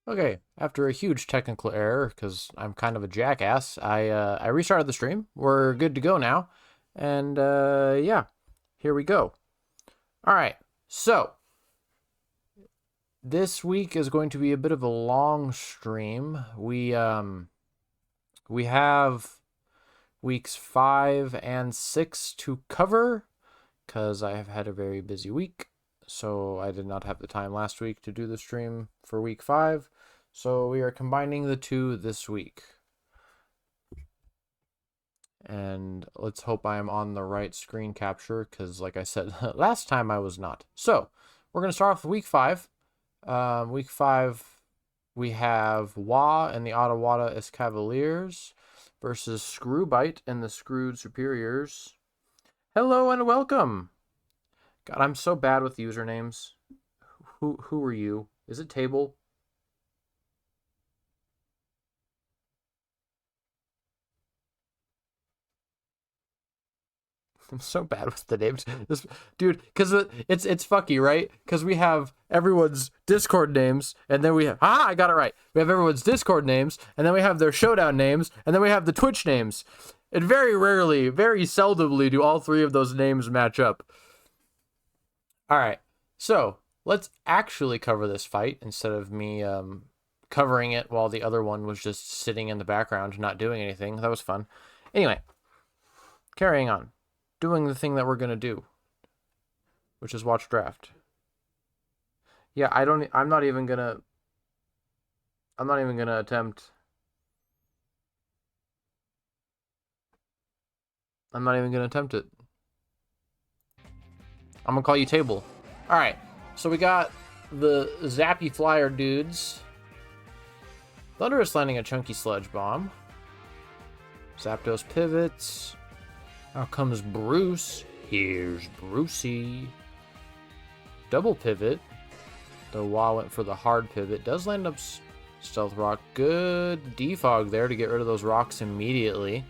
Okay, after a huge technical error, because I'm kind of a jackass, I restarted the stream. We're good to go now, and yeah, here we go. All right, so this week is going to be a bit of a long stream. We have weeks 5 and 6 to cover, because I have had a very busy week. So I did not have the time last week to do the stream for week 5. So we are combining the two this week. And let's hope I'm on the right screen capture, because like I said, last time I was not. So we're going to start off with week 5. Week 5, we have Wa and the Ottawada Escavaliers versus Screwbite and the Screwed Superiors. Hello and welcome. God, I'm so bad with usernames. Who are you? Is it Table? I'm so bad with the names, dude. Because it's fucky, right? Because we have everyone's Discord names, and then we have I got it right. We have everyone's Discord names, and then we have their Showdown names, and then we have the Twitch names. And very rarely, very seldomly, do all three of those names match up. All right, so let's actually cover this fight instead of me covering it while the other one was just sitting in the background, not doing anything. That was fun. Anyway, carrying on. Doing the thing that we're going to do, which is watch draft. Yeah, I'm not even going to attempt. I'm not even going to attempt it. I'm going to call you Table. All right. So we got the Zappy Flyer dudes. Thunderous landing a chunky Sludge Bomb. Zapdos pivots. Out comes Bruce. Here's Brucey. Double pivot. The Wa went for the hard pivot. Does land up Stealth Rock. Good defog there to get rid of those rocks immediately.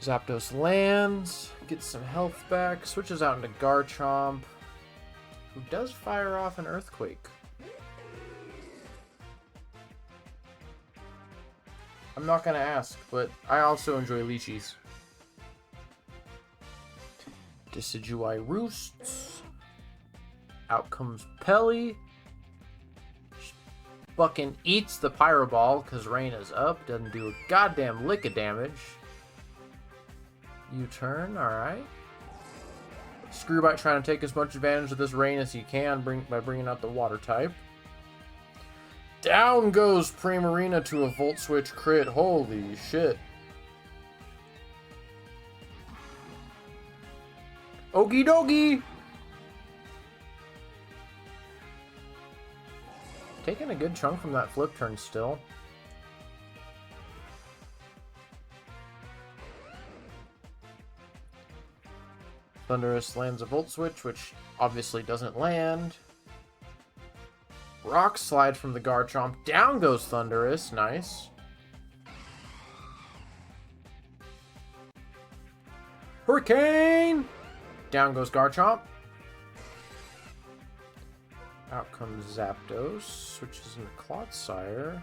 Zapdos lands. Gets some health back. Switches out into Garchomp, who does fire off an Earthquake. I'm not going to ask, but I also enjoy Lychees. Decidueye roosts. Out comes Pelly. Fucking eats the Pyro Ball because rain is up. Doesn't do a goddamn lick of damage. U-turn, alright. Screwbite trying to take as much advantage of this rain as he can by bringing out the water type. Down goes Primarina to a Volt Switch crit. Holy shit. Okie dokie. Taking a good chunk from that flip turn still. Thunderous lands a Volt Switch, which obviously doesn't land. Rock slide from the Garchomp. Down goes Thunderous. Nice. Hurricane! Down goes Garchomp. Out comes Zapdos. Switches into Clodsire.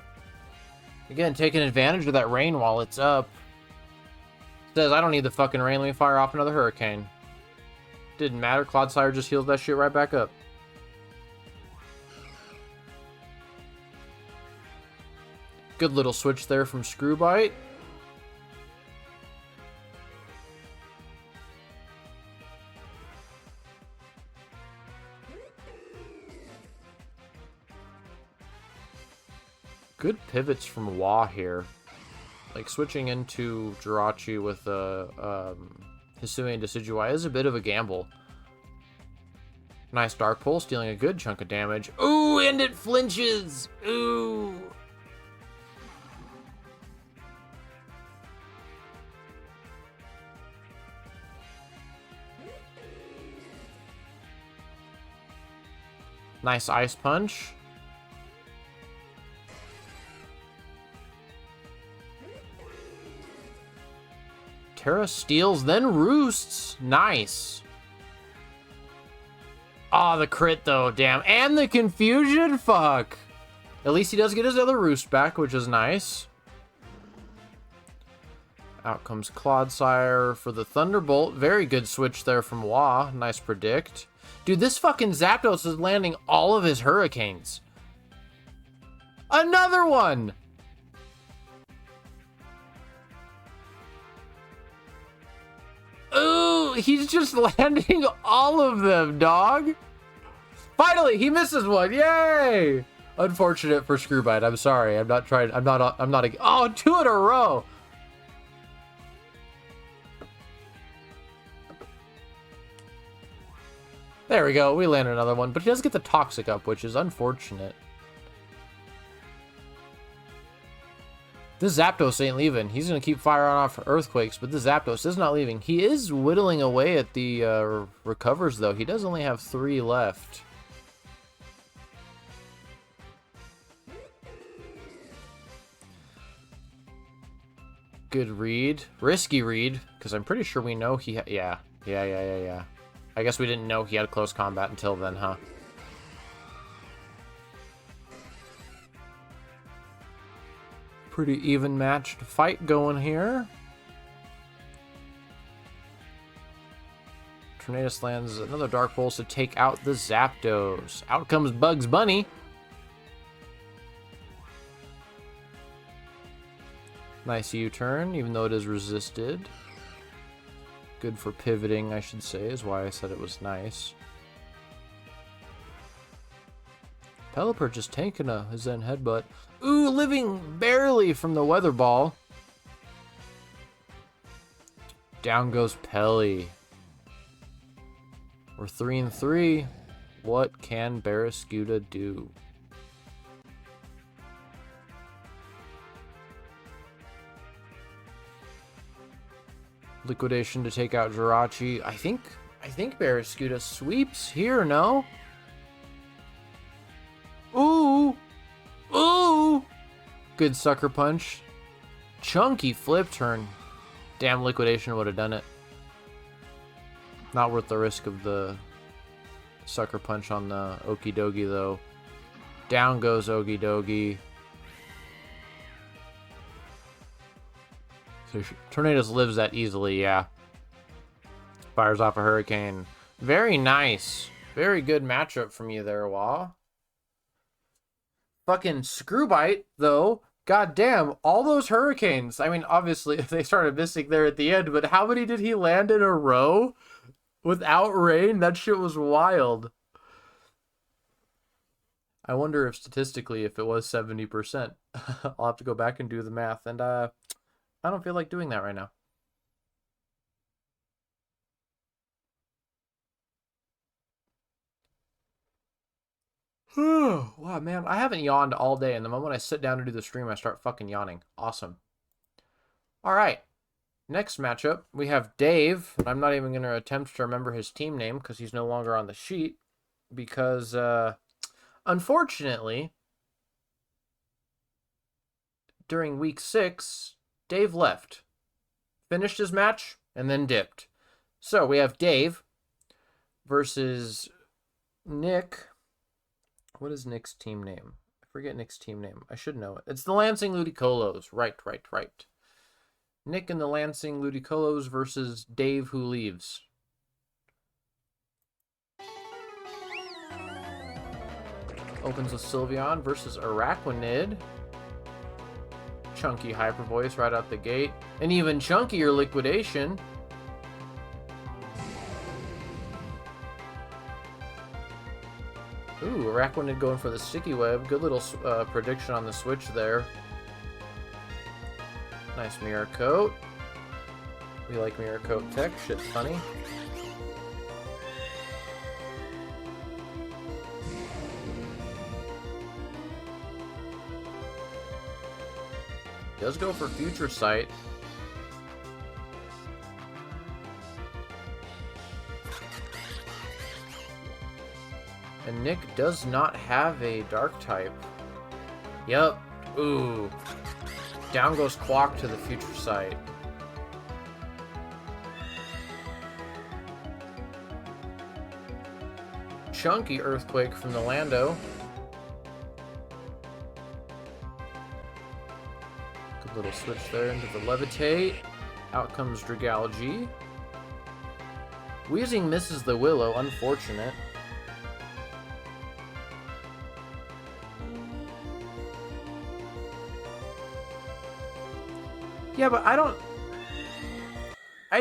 Again, taking advantage of that rain while it's up. Says, I don't need the fucking rain. Let me fire off another Hurricane. Didn't matter. Clodsire just heals that shit right back up. Good little switch there from Screwbite. Good pivots from Wa here. Like switching into Jirachi with Hisui and Decidueye is a bit of a gamble. Nice Dark Pulse, dealing a good chunk of damage. Ooh, and it flinches! Ooh! Nice Ice Punch. Terra steals, then roosts. Nice. Ah, the crit though, damn. And the confusion, fuck. At least he does get his other roost back, which is nice. Out comes Clodsire for the Thunderbolt. Very good switch there from Wah. Nice predict. Dude, this fucking Zapdos is landing all of his Hurricanes. Another one! Ooh, he's just landing all of them, dog. Finally, he misses one. Yay! Unfortunate for Screwbite. I'm sorry. I'm not oh, 2 in a row. There we go. We land another one, but he does get the Toxic up, which is unfortunate. This Zapdos ain't leaving. He's going to keep firing off Earthquakes, but this Zapdos is not leaving. He is whittling away at the recovers, though. He does only have 3 left. Good read. Risky read, because I'm pretty sure we know he... Yeah. I guess we didn't know he had close combat until then, huh? Pretty even matched fight going here. Tornadus lands another Dark Pulse to take out the Zapdos. Out comes Bugs Bunny. Nice U-turn, even though it is resisted. Good for pivoting, I should say, is why I said it was nice. Pelipper just tanking a Zen Headbutt. Ooh, living barely from the Weather Ball. Down goes Pelly. We're 3-3. What can Barraskewda do? Liquidation to take out Jirachi. I think Barraskewda sweeps here, no? Ooh! Ooh! Good sucker punch. Chunky flip turn. Damn, Liquidation would have done it. Not worth the risk of the sucker punch on the Okie Dokie, though. Down goes Okie Dokie. So Tornadus lives that easily, yeah. Fires off a Hurricane. Very nice. Very good matchup from you there, Wah. Fucking Screwbite, though. God damn, all those Hurricanes. I mean, obviously, they started missing there at the end, but how many did he land in a row? Without rain? That shit was wild. I wonder if statistically, if it was 70%. I'll have to go back and do the math, and I don't feel like doing that right now. Wow, man, I haven't yawned all day, and the moment I sit down to do the stream, I start fucking yawning. Awesome. All right. Next matchup, we have Dave. I'm not even going to attempt to remember his team name because he's no longer on the sheet. Because, unfortunately, during week 6, Dave left. Finished his match and then dipped. So we have Dave versus Nick. What is Nick's team name? I forget Nick's team name. I should know it. It's the Lansing Ludicolo's. Right. Nick and the Lansing Ludicolo's versus Dave who leaves. Opens with Sylveon versus Araquanid. Chunky Hyper Voice right out the gate. An even chunkier Liquidation. Ooh, Araquanid going for the Sticky Web. Good little prediction on the switch there. Nice Mirror Coat. We like Mirror Coat tech. Shit's funny. Does go for Future Sight. And Nick does not have a Dark type. Yup. Ooh. Down goes Quack to the Future Sight. chunky earthquake from the Lando. Good little switch there into the levitate. Out comes Dragalge. Weezing misses the Willow, unfortunate. Yeah, but I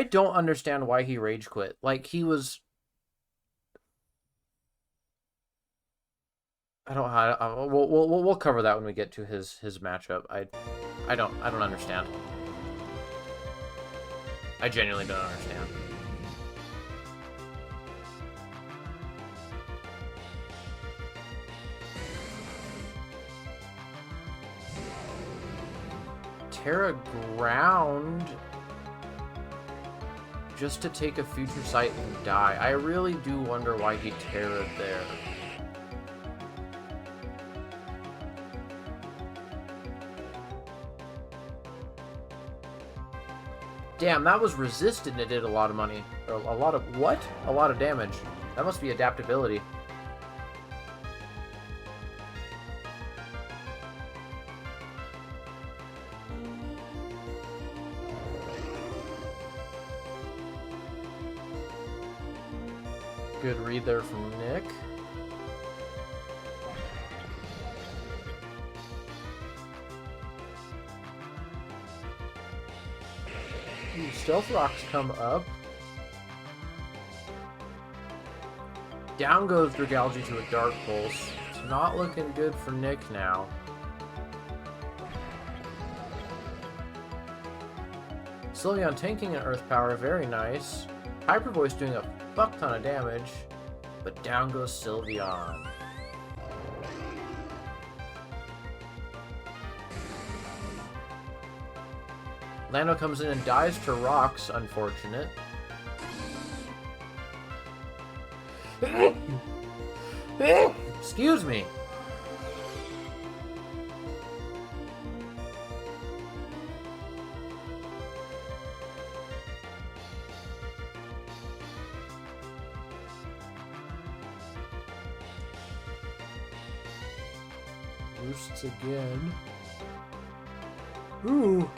don't understand why he rage quit. Like, he was... we'll cover that when we get to his matchup. I don't understand. I genuinely don't understand. Terra ground just to take a future sight and die. I really do wonder why he Terra'd there. Damn, that was resisted and it did a lot of money. Or a lot of what? A lot of damage. That must be adaptability. Good read there from Nick. Ooh, Stealth Rocks come up. Down goes Dragalge to a Dark Pulse. It's not looking good for Nick now. Sylveon tanking an Earth Power, very nice. Hyper Voice doing a fuck ton of damage, but down goes Sylveon. Lando comes in and dies to rocks, unfortunate. Excuse me. Boosts again. Ooh.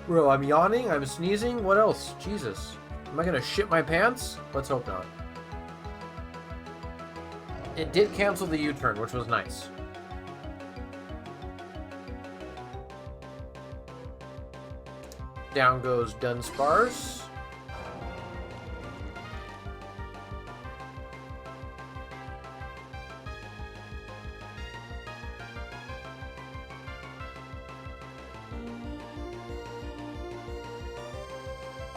Bro, I'm yawning, I'm sneezing, what else? Jesus. Am I gonna shit my pants? Let's hope not. It did cancel the U-turn, which was nice. Down goes Dunsparce.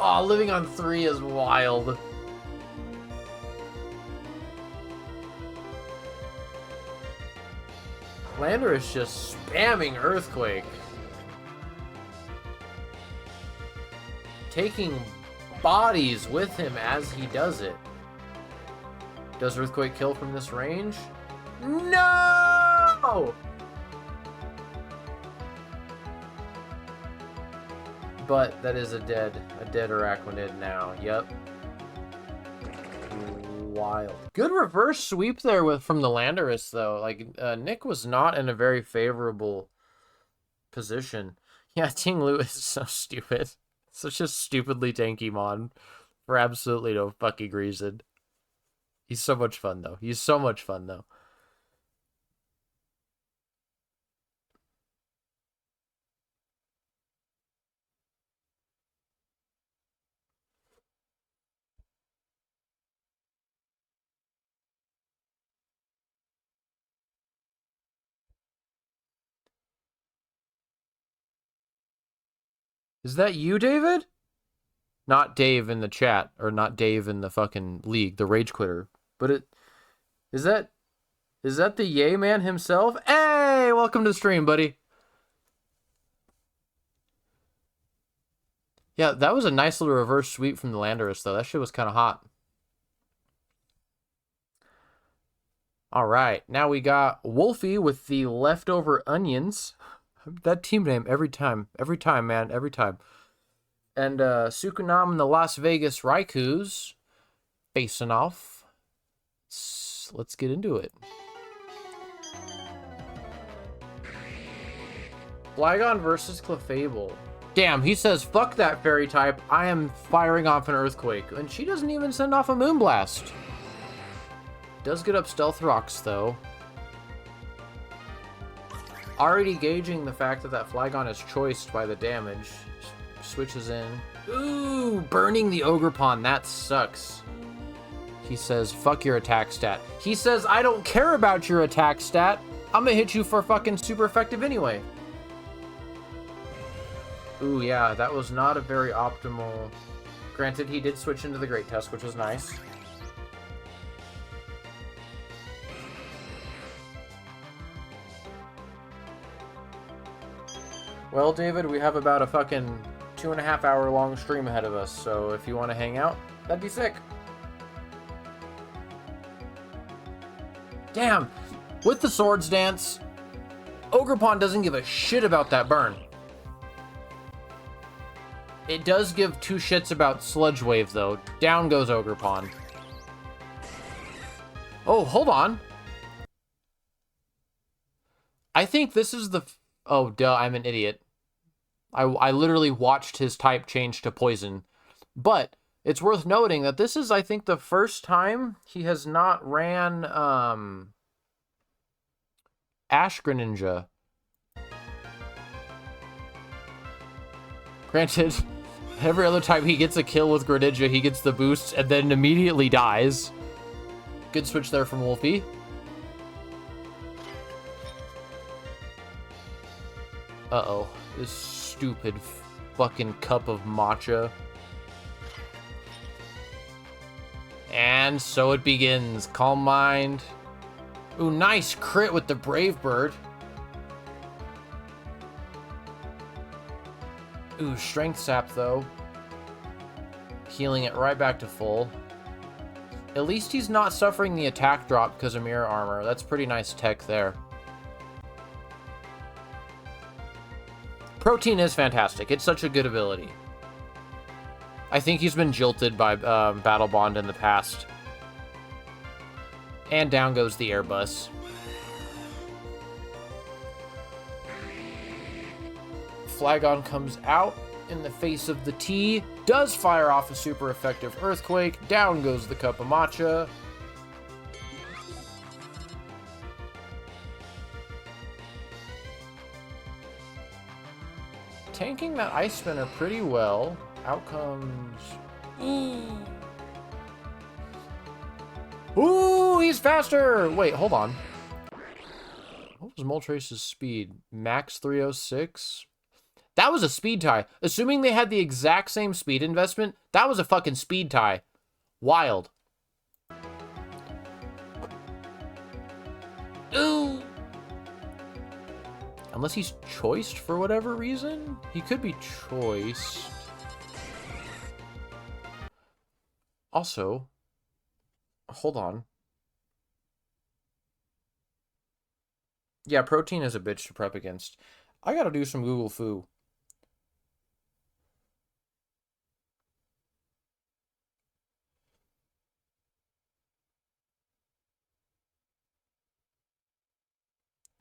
Aw, living on 3 is wild. Lander is just spamming Earthquake. Taking bodies with him as he does it. Does Earthquake kill from this range? No! But that is a dead Araquanid now. Yep. Wild. Good reverse sweep there from the Landorus, though. Like, Nick was not in a very favorable position. Yeah, Ting Lu is so stupid. Such a stupidly tanky mon for absolutely no fucking reason. He's so much fun, though. He's so much fun, though. Is that you, David? Not Dave in the chat, or not Dave in the fucking league, the rage quitter. But it is that the Yay Man himself? Hey, welcome to the stream, buddy. Yeah, that was a nice little reverse sweep from the Landorus, though. That shit was kind of hot. All right, now we got Wolfie with the leftover onions. That team name every time, man, every time. And Sukunam and the Las Vegas Raikus facing off. let's get into it. Flygon versus Clefable. Damn, he says, fuck that fairy type. I am firing off an Earthquake. And she doesn't even send off a Moonblast. Does get up Stealth Rocks, though. Already gauging the fact that Flygon is choiced by the damage. Switches in. Ooh, burning the Ogerpon. That sucks. He says, fuck your attack stat. He says, I don't care about your attack stat. I'm gonna hit you for fucking super effective anyway. Ooh, yeah, that was not a very optimal... Granted, he did switch into the Great Tusk, which was nice. Well, David, we have about a fucking 2.5 hour long stream ahead of us, so if you want to hang out, that'd be sick. Damn! With the Swords Dance, Ogerpon doesn't give a shit about that burn. It does give two shits about Sludge Wave, though. Down goes Ogerpon. Oh, hold on. I think this is the... Oh, duh, I'm an idiot. I literally watched his type change to Poison. But it's worth noting that this is, I think, the first time he has not ran Ash Greninja. Granted, every other time he gets a kill with Greninja, he gets the boost and then immediately dies. Good switch there from Wolfie. Uh-oh. This stupid fucking cup of matcha. And so it begins. Calm Mind. Ooh, nice crit with the Brave Bird. Ooh, Strength Sap, though. Healing it right back to full. At least he's not suffering the attack drop because of Mirror Armor. That's pretty nice tech there. Protein is fantastic. It's such a good ability. I think he's been jilted by Battle Bond in the past. And down goes the Air Bus. Flygon comes out in the face of the T. Does fire off a super effective Earthquake. Down goes the Cup of Matcha. Tanking that Ice Spinner pretty well. Out comes... Ooh, he's faster! Wait, hold on. What was Moltres' speed? Max 306? That was a speed tie. Assuming they had the exact same speed investment, that was a fucking speed tie. Wild. Ooh! Unless he's choiced for whatever reason? He could be choiced. Also, hold on. Yeah, Protein is a bitch to prep against. I gotta do some Google Foo.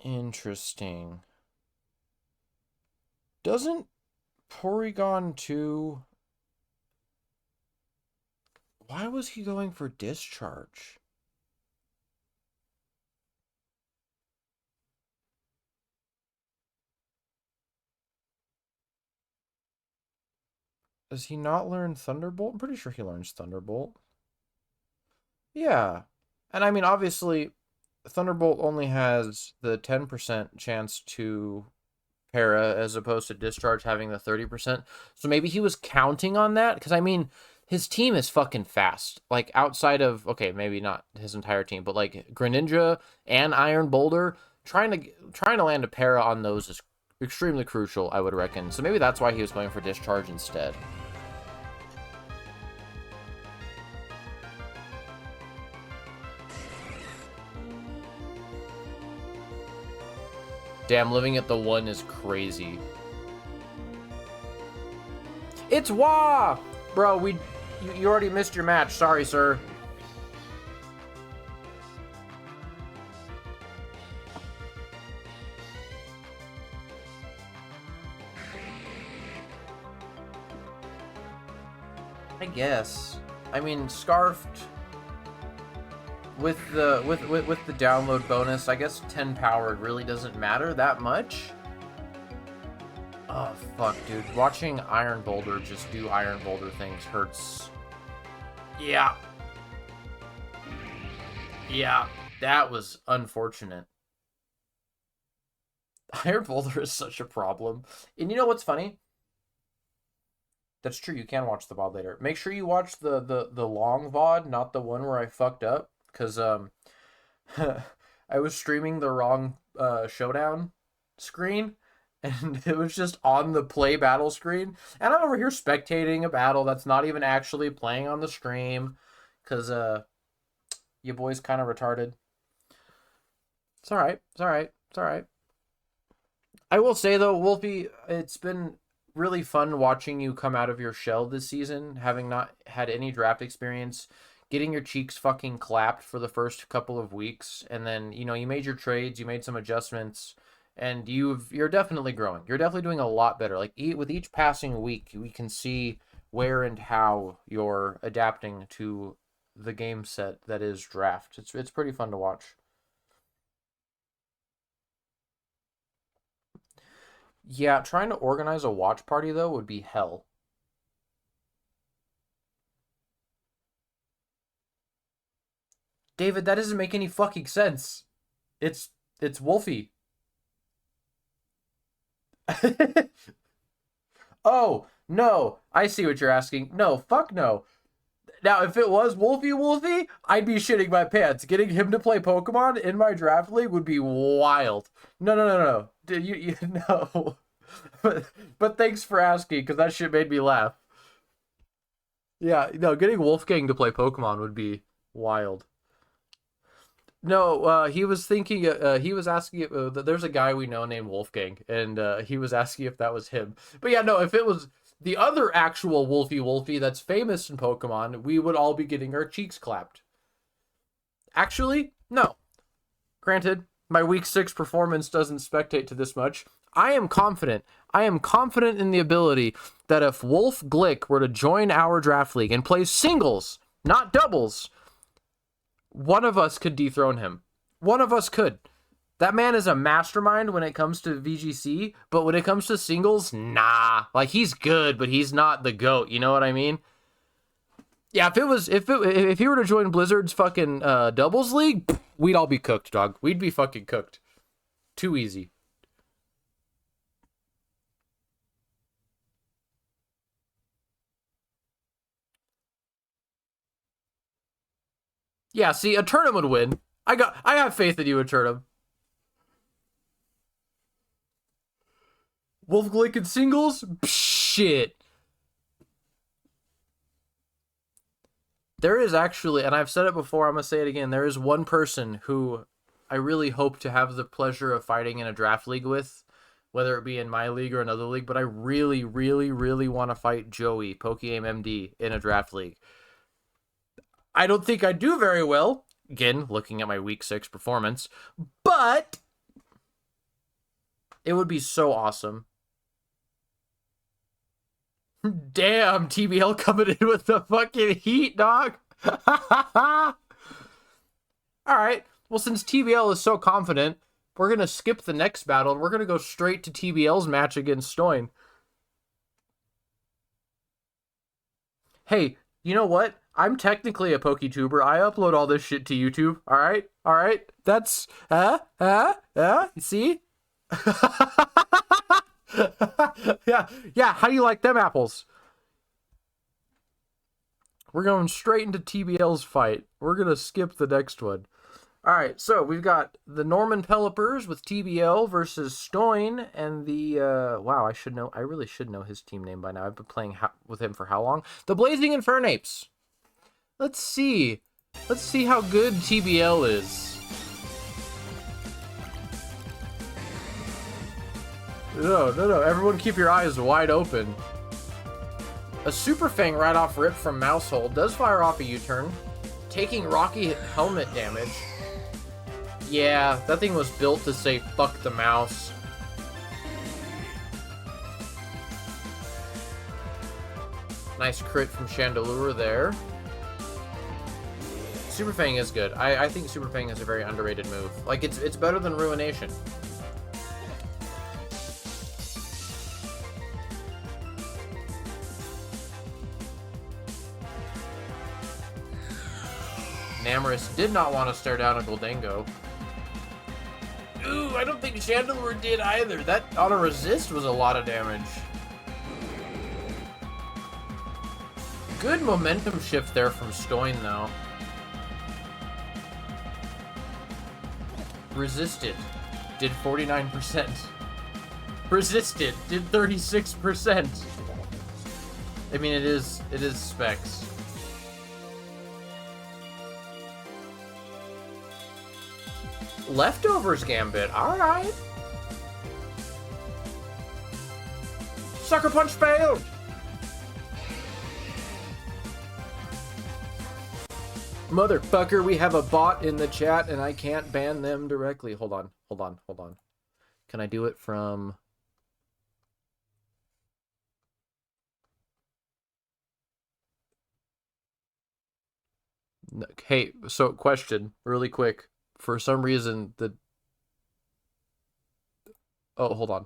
Interesting. Doesn't Porygon 2... Why was he going for Discharge? Does he not learn Thunderbolt? I'm pretty sure he learns Thunderbolt. Yeah. And I mean, obviously, Thunderbolt only has the 10% chance to para as opposed to Discharge having the 30%. So maybe he was counting on that. Because, I mean, his team is fucking fast. Like, outside of, okay, maybe not his entire team, but like Greninja and Iron Boulder, trying to land a para on those is extremely crucial, I would reckon. So maybe that's why he was going for Discharge instead. Damn, living at the 1 is crazy. It's Wah! Bro, you already missed your match. Sorry, sir. I guess. I mean, Scarfed with the download bonus, I guess 10 powered really doesn't matter that much. Oh fuck, dude. Watching Iron Boulder just do Iron Boulder things hurts. Yeah. Yeah, that was unfortunate. Iron Boulder is such a problem. And you know what's funny? That's true, you can watch the VOD later. Make sure you watch the long VOD, not the one where I fucked up. Because I was streaming the wrong showdown screen. And it was just on the play battle screen. And I'm over here spectating a battle that's not even actually playing on the stream. Because your boy's kind of retarded. It's alright. It's alright. It's alright. I will say, though, Wolfie, it's been really fun watching you come out of your shell this season, having not had any draft experience, getting your cheeks fucking clapped for the first couple of weeks. And then, you know, you made your trades, you made some adjustments. And you're definitely growing. You're definitely doing a lot better. Like with each passing week, we can see where and how you're adapting to the game set that is draft. It's pretty fun to watch. Yeah, trying to organize a watch party though would be hell. David, that doesn't make any fucking sense. It's Wolfie. Oh, no. I see what you're asking. No, fuck no. Now, if it was Wolfie, I'd be shitting my pants. Getting him to play Pokemon in my draft league would be wild. No. Did you no. But thanks for asking, because that shit made me laugh. Yeah, no, getting Wolfgang to play Pokemon would be wild. No, he was thinking. He was asking. There's a guy we know named Wolfgang, and he was asking if that was him. But yeah, no. If it was the other actual Wolfie that's famous in Pokemon, we would all be getting our cheeks clapped. Actually, no. Granted, my Week 6 performance doesn't spectate to this much. I am confident. I am confident in the ability that if Wolf Glick were to join our draft league and play singles, not doubles, one of us could dethrone him. One of us could. That man is a mastermind when it comes to VGC, but when it comes to singles, nah. Like, he's good, but he's not the GOAT, you know what I mean? Yeah, if he were to join Blizzard's fucking doubles league, we'd all be cooked, dog. We'd be fucking cooked. Too easy. Yeah, see, a Turnham would win. I have faith in you, a Turnham. Wolf Glick in singles? Shit. There is actually, and I've said it before, I'm going to say it again, there is one person who I really hope to have the pleasure of fighting in a draft league with, whether it be in my league or another league, but I really, really, really want to fight Joey, Pokeaim MD, in a draft league. I don't think I do very well, again, looking at my Week 6 performance, but it would be so awesome. Damn, TBL coming in with the fucking heat, dog. All right. Well, since TBL is so confident, we're going to skip the next battle. And we're going to go straight to TBL's match against Stoin. Hey, you know what? I'm technically a PokeTuber. I upload all this shit to YouTube. All right? All right? That's... You see? yeah. How do you like them apples? We're going straight into TBL's fight. We're gonna skip the next one. All right, so we've got the Norman Pelipers with TBL versus Stoin, and the wow, I really should know his team name by now. I've been playing with him for how long? The Blazing Infernapes. Let's see how good TBL is. No. Everyone keep your eyes wide open. A Super Fang right off rip from Mousehole does fire off a U-turn, taking Rocky helmet damage. Yeah, that thing was built to say fuck the mouse. Nice crit from Chandelure there. Super Fang is good. I think Super Fang is a very underrated move. Like, it's better than Ruination. Namorous did not want to stare down a Goldango. Ooh, I don't think Chandelure did either. That auto-resist was a lot of damage. Good momentum shift there from Stoin, though. Resisted. Did 49%. Resisted. Did 36%. I mean, it is specs. Leftovers Gambit. Alright. Sucker Punch failed. Motherfucker, we have a bot in the chat and I can't ban them directly. Hold on. Can I do it from... Hey, so question, really quick. For some reason, the... Oh, hold on.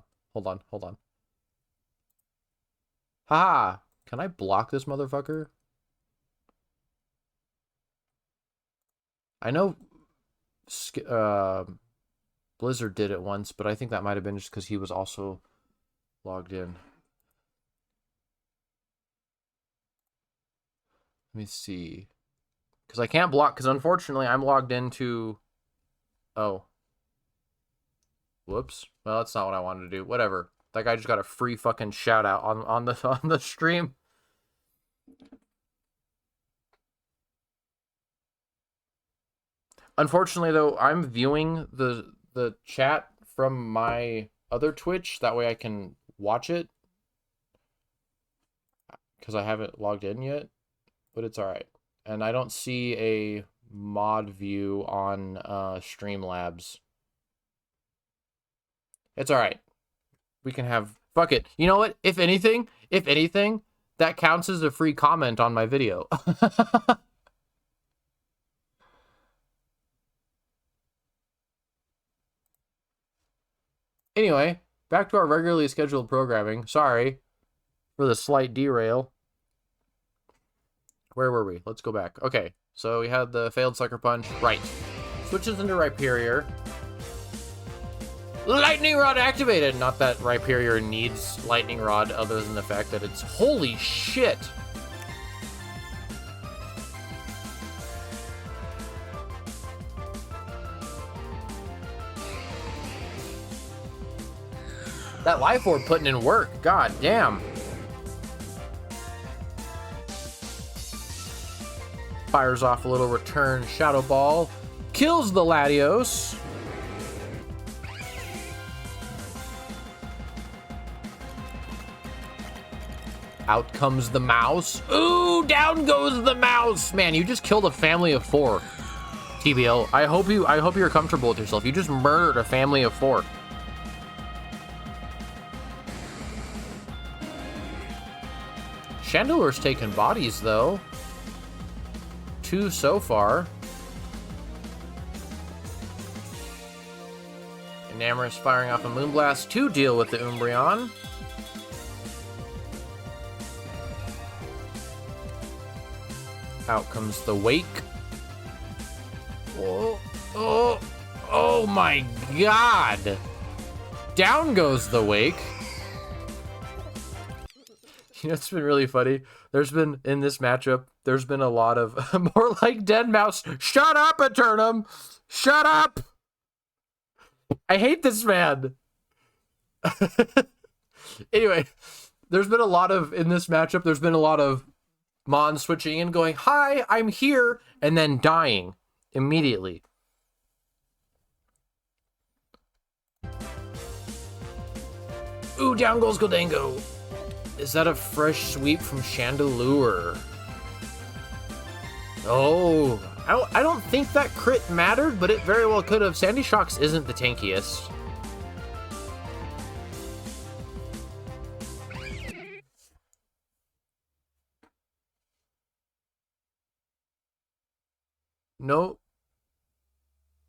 Haha! Can I block this motherfucker? I know Blizzard did it once, but I think that might have been just because he was also logged in. Let me see. Because I can't block, because unfortunately I'm logged into... Oh. Whoops. Well, that's not what I wanted to do. Whatever. That guy just got a free fucking shout out on the stream. Unfortunately, though, I'm viewing the chat from my other Twitch. That way I can watch it. Because I haven't logged in yet. But it's alright. And I don't see a mod view on Streamlabs. It's alright. We can have... Fuck it. You know what? If anything, that counts as a free comment on my video. Anyway, back to our regularly scheduled programming. Sorry for the slight derail. Where were we? Let's go back. Okay, so we had the failed Sucker Punch. Right. Switches into Rhyperior. Lightning Rod activated! Not that Rhyperior needs Lightning Rod other than the fact that it's... Holy shit! That Life Orb putting in work. God damn. Fires off a little return Shadow Ball. Kills the Latios. Out comes the mouse. Ooh, down goes the mouse. Man, you just killed a family of 4. TBL. I hope you're comfortable with yourself. You just murdered a family of 4. Chandelure's taken bodies, though. 2 so far. Enamorous firing off a Moonblast to deal with the Umbreon. Out comes the Wake. Oh my god! Down goes the Wake. You know, it's been really funny. There's been, in this matchup, there's been a lot of, more like Dead Mouse. Shut up, Eternum! Shut up! I hate this man. Anyway, there's been a lot of, in this matchup, there's been a lot of Mon switching in, going, hi, I'm here, and then dying immediately. Ooh, down goes Goldango. Is that a fresh sweep from Chandelure? Oh, I don't think that crit mattered, but it very well could have. Sandy Shocks isn't the tankiest. No.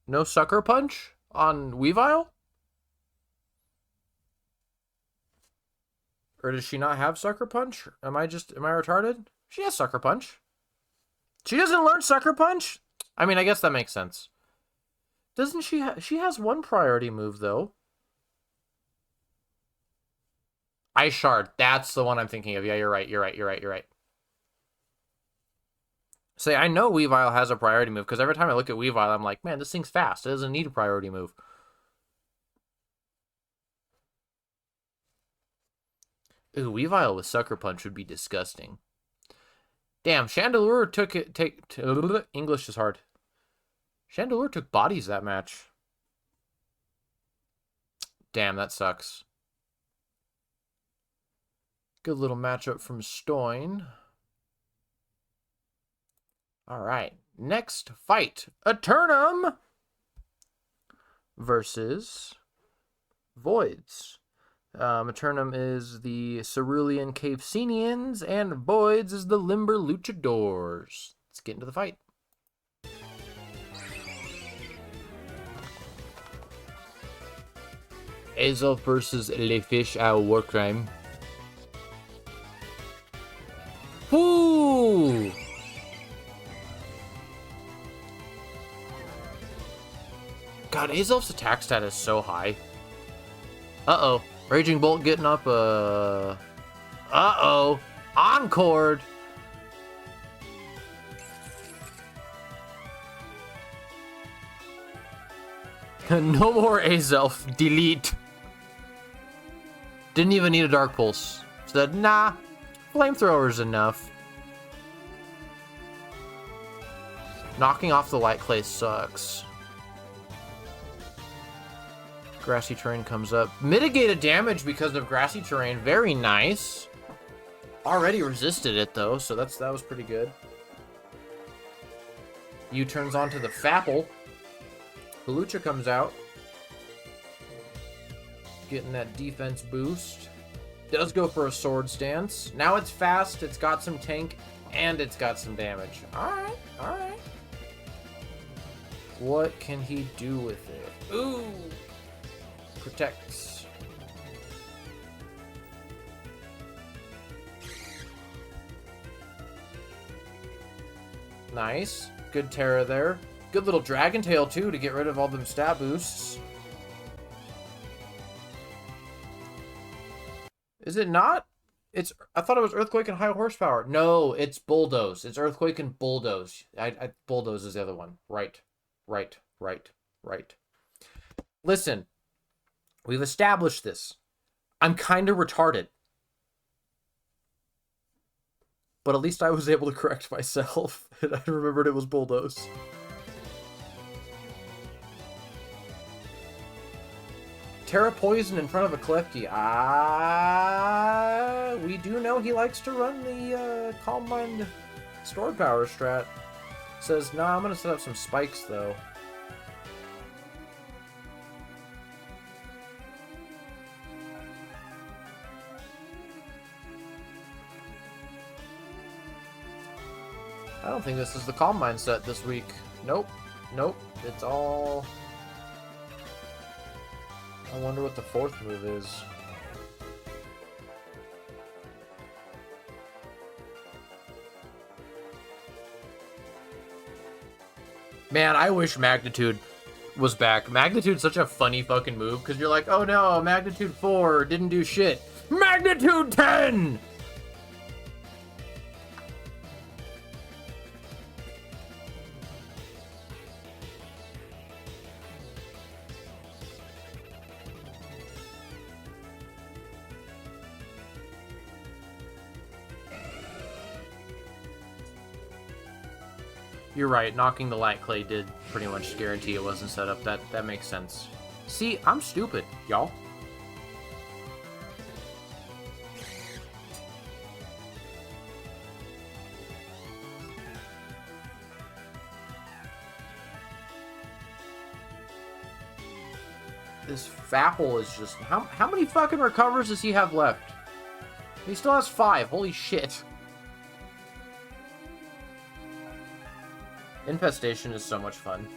No Sucker Punch on Weavile? Or does she not have Sucker Punch? Am I retarded? She has Sucker Punch. She doesn't learn Sucker Punch? I mean, I guess that makes sense. Doesn't she she has one priority move, though. Ice Shard. That's the one I'm thinking of. Yeah, you're right. Say, I know Weavile has a priority move, because every time I look at Weavile, I'm like, man, this thing's fast. It doesn't need a priority move. Ooh, Weavile with Sucker Punch would be disgusting. Damn, Chandelure took it. English is hard. Chandelure took bodies that match. Damn, that sucks. Good little matchup from Stoin. All right, next fight: Eternum versus Voids. Eternum is the Cerulean Cavesinians, and Voids is the Limber Luchadors. Let's get into the fight. Azelf versus Le Fish à Warcrime. Woo! God, Azelf's attack stat is so high. Uh-oh. Raging Bolt getting up, uh-oh. Encored. No more Azelf. Delete. Didn't even need a Dark Pulse. Said, nah. Flamethrower's enough. Knocking off the Light Clay sucks. Grassy Terrain comes up. Mitigated damage because of Grassy Terrain. Very nice. Already resisted it, though, so that was pretty good. U-turns onto the Fapple. Hawlucha comes out. Getting that defense boost. Does go for a Sword Stance. Now it's fast, it's got some tank, and it's got some damage. Alright, alright. What can he do with it? Ooh! Protects. Nice. Good Terra there. Good little Dragon Tail, too, to get rid of all them stat boosts. Is it not? I thought it was Earthquake and High Horsepower. No, it's Bulldoze. It's Earthquake and Bulldoze. Bulldoze is the other one. Right. Listen. We've established this. I'm kind of retarded. But at least I was able to correct myself. And I remembered it was Bulldoze. Terra Poison in front of a Klefki. We do know he likes to run the Calm Mind Stored Power strat. Says, nah, I'm going to set up some spikes, though. I don't think this is the Calm Mind set this week. Nope. It's all... I wonder what the fourth move is. Man, I wish Magnitude was back. Magnitude's such a funny fucking move, because you're like, oh no, Magnitude 4 didn't do shit. Magnitude 10! You're right, knocking the Light Clay did pretty much guarantee it wasn't set up. That makes sense. See, I'm stupid, y'all. This Fapple is just... How many fucking recovers does he have left? He still has 5. Holy shit. Infestation is so much fun.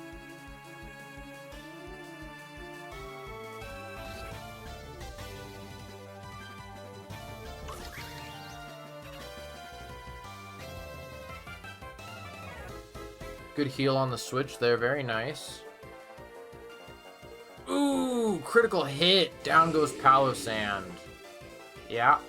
Good heal on the switch there, very nice. Ooh, critical hit. Down goes Palo Sand. Yeah.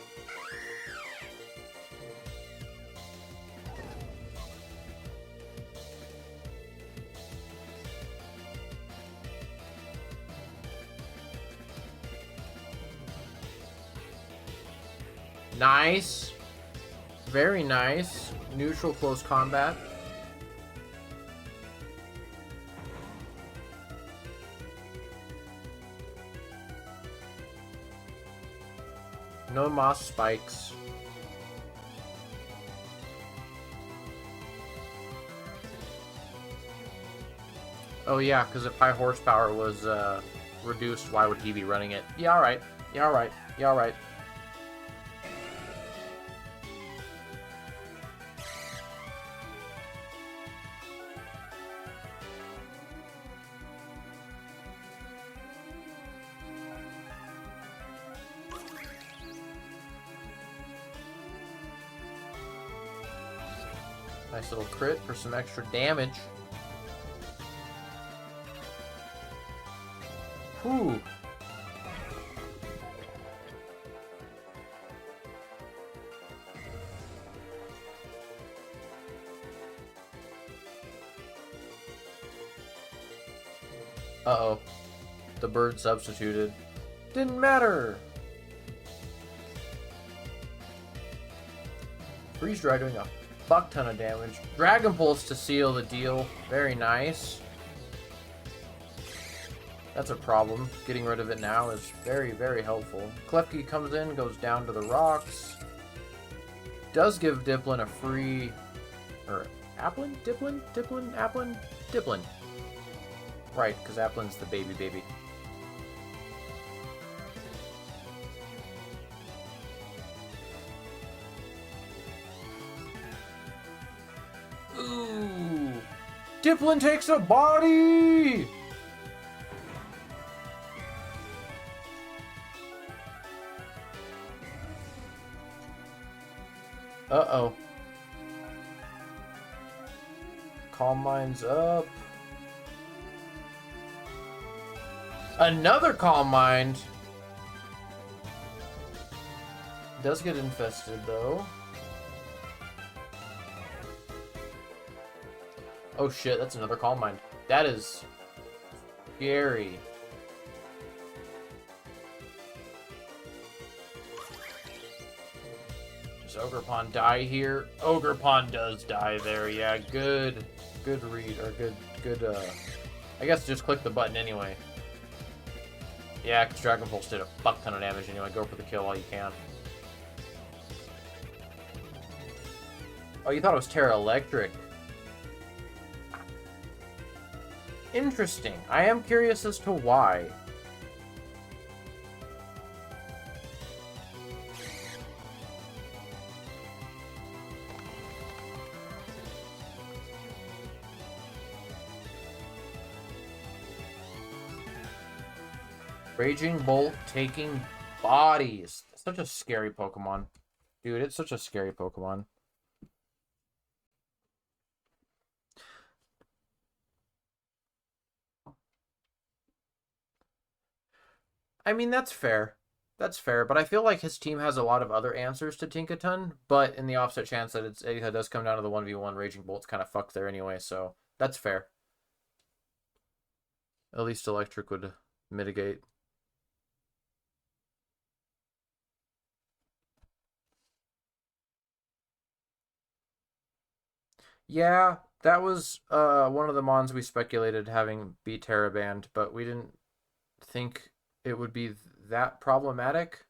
Nice. Very nice. Neutral close combat. No moss spikes. Oh yeah, because if high horsepower was reduced, why would he be running it? Yeah, alright. Yeah, alright. Yeah, alright. Nice little crit for some extra damage. Whew. Uh-oh. The bird substituted. Didn't matter! Freeze Dry doing a fuck ton of damage. Dragon Pulse to seal the deal. Very nice. That's a problem. Getting rid of it now is very, very helpful. Klefki comes in, goes down to the rocks. Does give Diplin a free... Or Applin? Diplin? Diplin? Applin? Diplin. Right, because Applin's the baby. Ooh! Diplin takes a body! Uh-oh. Calm Mind's up. Another Calm Mind! Does get infested, though. Oh shit, that's another Calm Mind. That is... scary. Does Ogerpon die here? Ogerpon does die there, yeah. Good read, or good, I guess just click the button anyway. Yeah, because Dragon Pulse did a fuck ton of damage anyway. Go for the kill while you can. Oh, you thought it was Terra Electric. Interesting. I am curious as to why. Raging Bolt taking bodies. Such a scary Pokemon. Dude, it's such a scary Pokemon. I mean, that's fair. That's fair, but I feel like his team has a lot of other answers to Tinkaton, but in the offset chance that it does come down to the 1v1, Raging Bolt's kind of fucked there anyway, so that's fair. At least Electric would mitigate. Yeah, that was one of the mons we speculated having be Terra banned, but we didn't think it would be that problematic.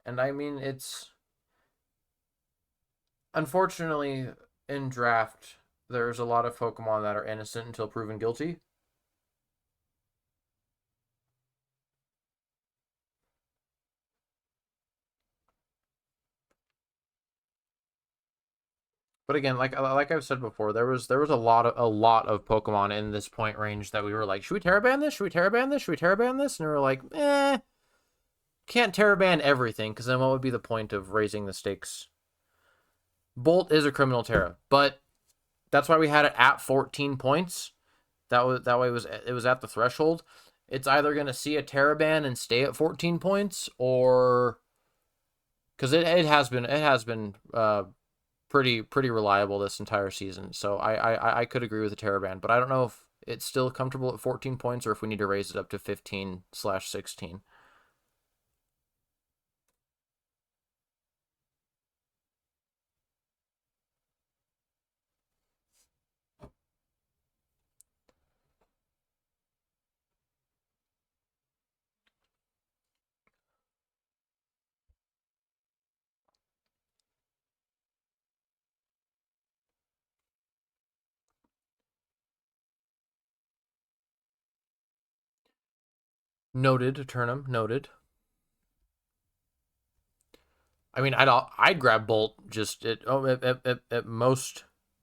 And I mean, it's... Unfortunately, in draft, there's a lot of Pokemon that are innocent until proven guilty. But again, like I've said before, there was a lot of Pokemon in this point range that we were like, should we Terraban this? Should we Terraban this? Should we Terraban this? And we were like, can't Terraban everything, because then what would be the point of raising the stakes? Bolt is a criminal Terra, but that's why we had it at 14 points. That way it was at the threshold. It's either gonna see a Terraban and stay at 14 points, or because it has been pretty reliable this entire season. So I could agree with the Terraban, but I don't know if it's still comfortable at 14 points or if we need to raise it up to 15/16. Noted, Turnham, noted. I mean, I'd grab Bolt just at most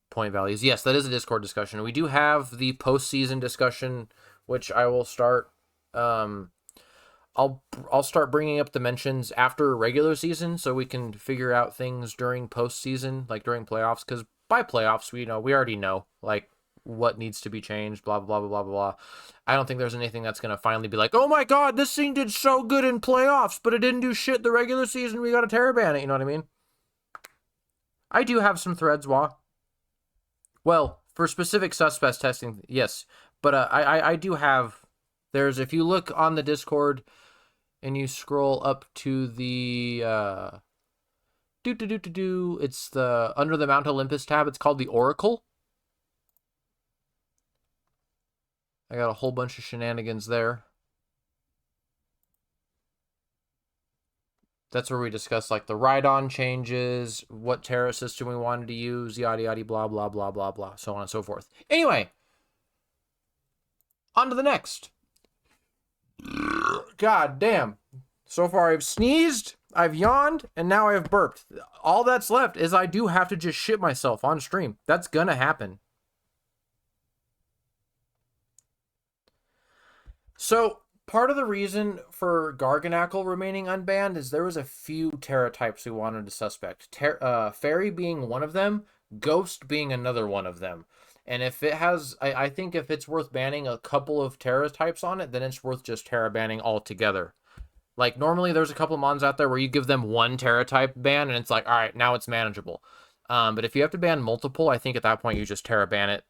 point values. Yes, that is a Discord discussion. We do have the postseason discussion, which I will start. Um, I'll start bringing up the mentions after regular season, so we can figure out things during postseason, like during playoffs. Because by playoffs, we already know like what needs to be changed. Blah blah blah blah blah blah. I don't think there's anything that's gonna finally be like, oh my god, this thing did so good in playoffs, but it didn't do shit the regular season. We got to Terraban it. You know what I mean? I do have some threads, Wah. Well, for specific suspects testing, yes, but I do have. There's if you look on the Discord and you scroll up to the it's the under the Mount Olympus tab. It's called the Oracle. I got a whole bunch of shenanigans there. That's where we discuss like the ride-on changes, what Terra system we wanted to use, yada yada blah blah blah blah blah, so on and so forth. Anyway, on to the next. God damn. So far I've sneezed, I've yawned, and now I've burped. All that's left is I do have to just shit myself on stream. That's gonna happen. So part of the reason for Garganackle remaining unbanned is there was a few Terra types we wanted to suspect. Fairy being one of them, Ghost being another one of them. And if it has, I think if it's worth banning a couple of Terra types on it, then it's worth just Terra banning altogether. Like normally there's a couple mons out there where you give them one Terra type ban and it's like, all right, now it's manageable. But if you have to ban multiple, I think at that point you just Terra ban it.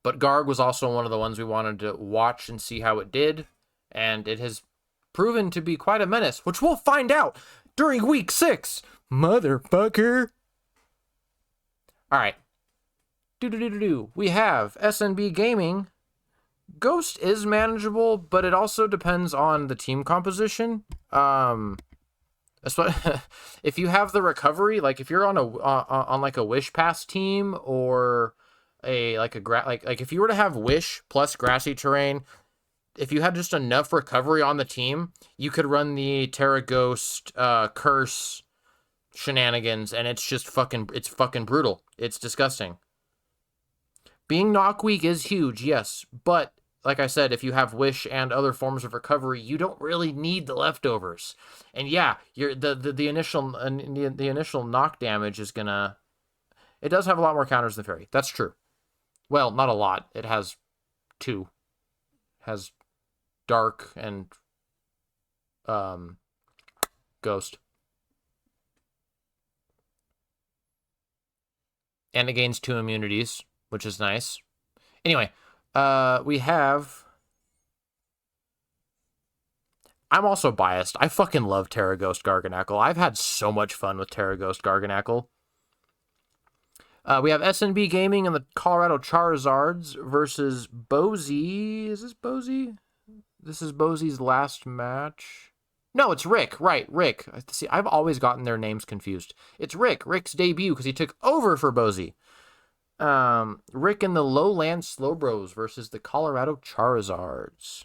But Garg was also one of the ones we wanted to watch and see how it did, and it has proven to be quite a menace, which we'll find out during week 6. Motherfucker. All right. We have SNB Gaming. Ghost is manageable, but it also depends on the team composition. If you have the recovery, like if you're on like a Wish Pass team or like if you were to have Wish plus grassy terrain, if you had just enough recovery on the team, you could run the Terra Ghost curse shenanigans, and it's fucking brutal. It's disgusting. Being knock weak is huge, yes, but like I said, if you have Wish and other forms of recovery, you don't really need the leftovers. And yeah, the initial knock damage is gonna. It does have a lot more counters than Fairy. That's true. Well, not a lot. It has 2. It has Dark and Ghost. And it gains 2 immunities, which is nice. Anyway, we have... I'm also biased. I fucking love Terra Ghost Garganackle. I've had so much fun with Terra Ghost Garganackle. We have SNB Gaming and the Colorado Charizards versus Bozy. Is this Bozy? This is Bozy's last match. No, it's Rick. Right, Rick. See, I've always gotten their names confused. It's Rick. Rick's debut because he took over for Bozy. Rick and the Lowland Slowbros versus the Colorado Charizards.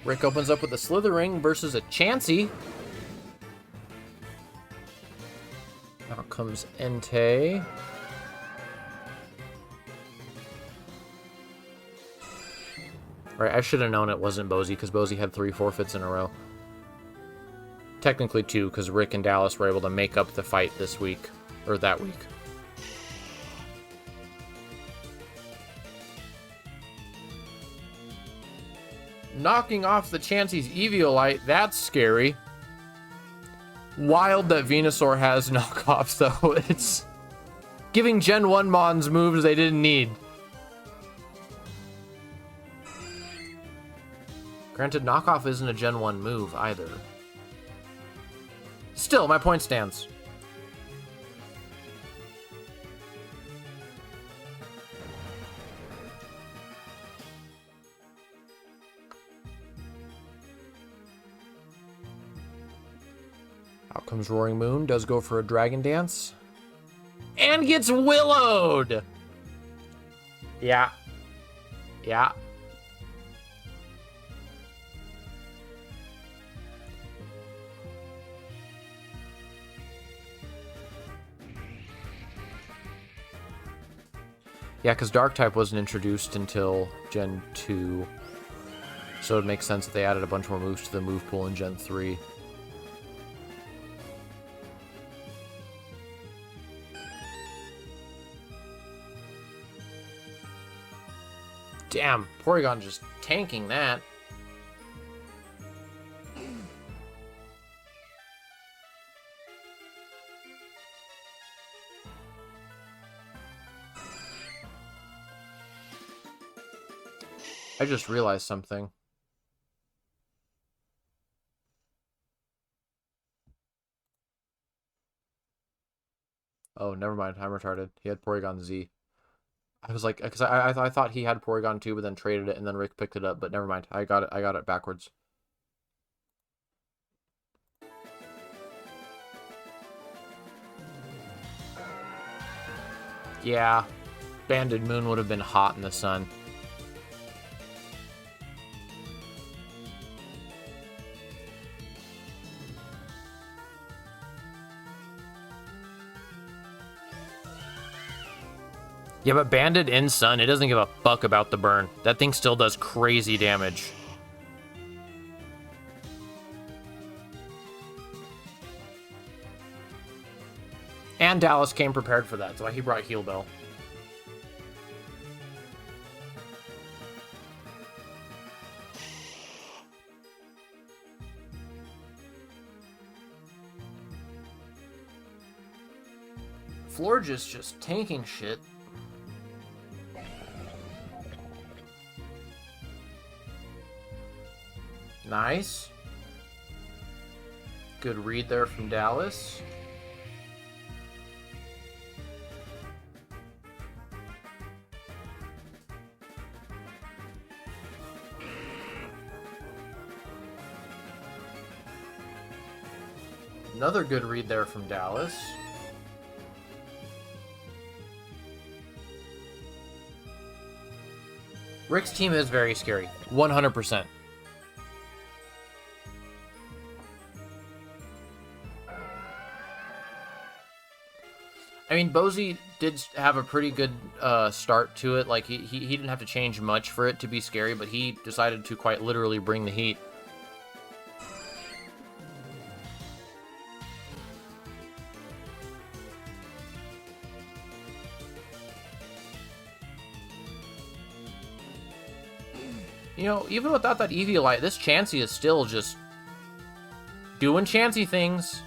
Rick opens up with a Slithering versus a Chansey. Out comes Entei. Right, I should have known it wasn't Bozy, because Bozy had 3 forfeits in a row. Technically 2, because Rick and Dallas were able to make up the fight this week, or that week. Knocking off the Chansey's Eviolite, that's scary. Wild that Venusaur has knockoffs, though. It's giving Gen 1 Mons moves they didn't need. Granted, knockoff isn't a Gen 1 move either. Still, my point stands. Out comes Roaring Moon, does go for a Dragon Dance. And gets Willowed! Yeah. Yeah. Yeah, because Dark-type wasn't introduced until Gen 2. So it makes sense that they added a bunch more moves to the move pool in Gen 3. Damn, Porygon just tanking that. I just realized something. Oh, never mind. I'm retarded. He had Porygon Z. I was like, because I thought he had Porygon 2, but then traded it, and then Rick picked it up. But never mind. I got it backwards. Yeah, Banded Moon would have been hot in the sun. Yeah, but Banded in Sun, it doesn't give a fuck about the burn. That thing still does crazy damage. And Dallas came prepared for that, so he brought Heal Bell. Florges just tanking shit. Nice. Good read there from Dallas. Another good read there from Dallas. Rick's team is very scary. 100%. I mean, Bozy did have a pretty good start to it. Like, he didn't have to change much for it to be scary, but he decided to quite literally bring the heat. You know, even without that Eviolite, this Chansey is still just doing Chansey things.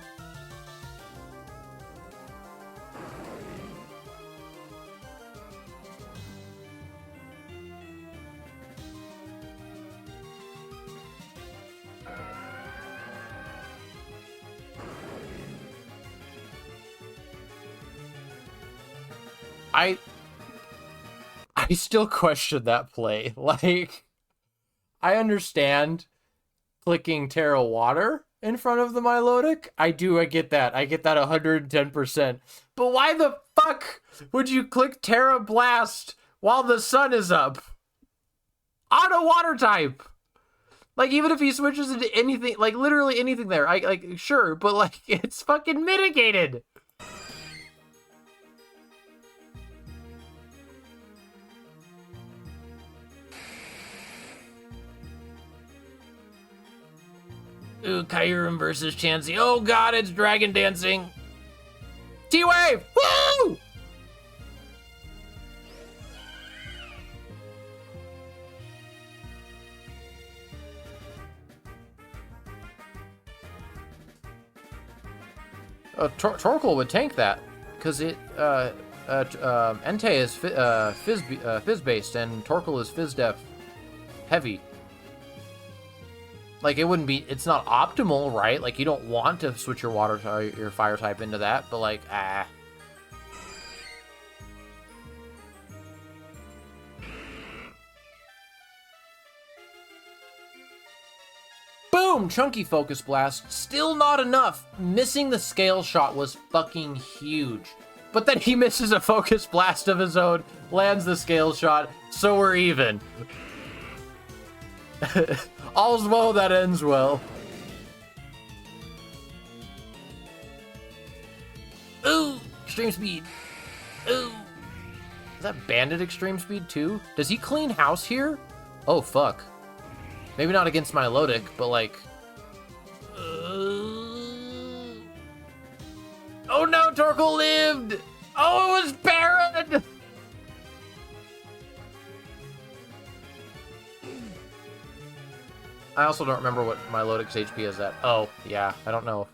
I still question that play. Like, I understand clicking Terra Water in front of the Milotic. I get that. I get that 110%. But why the fuck would you click Terra Blast while the sun is up? On a water type! Like, even if he switches into anything, like, literally anything there, like, sure, but, like, it's fucking mitigated. Ooh, Kyurem versus Chansey. Oh, God, it's Dragon Dancing. T-Wave! Woo! Torkoal would tank that, because Entei is Fizz-based, and Torkoal is Fizz-def heavy. Like, it wouldn't be, it's not optimal, right? Like, you don't want to switch your your fire type into that, but like, Boom! Chunky Focus Blast. Still not enough. Missing the Scale Shot was fucking huge. But then he misses a Focus Blast of his own, lands the Scale Shot, so we're even. All's well that ends well. Ooh! Extreme Speed. Ooh! Is that Bandit Extreme Speed too? Does he clean house here? Oh, fuck. Maybe not against Milotic, but like... Oh no, Torkoal lived! Oh, it was Baron! I also don't remember what Milotic's HP is at. Oh, yeah, I don't know.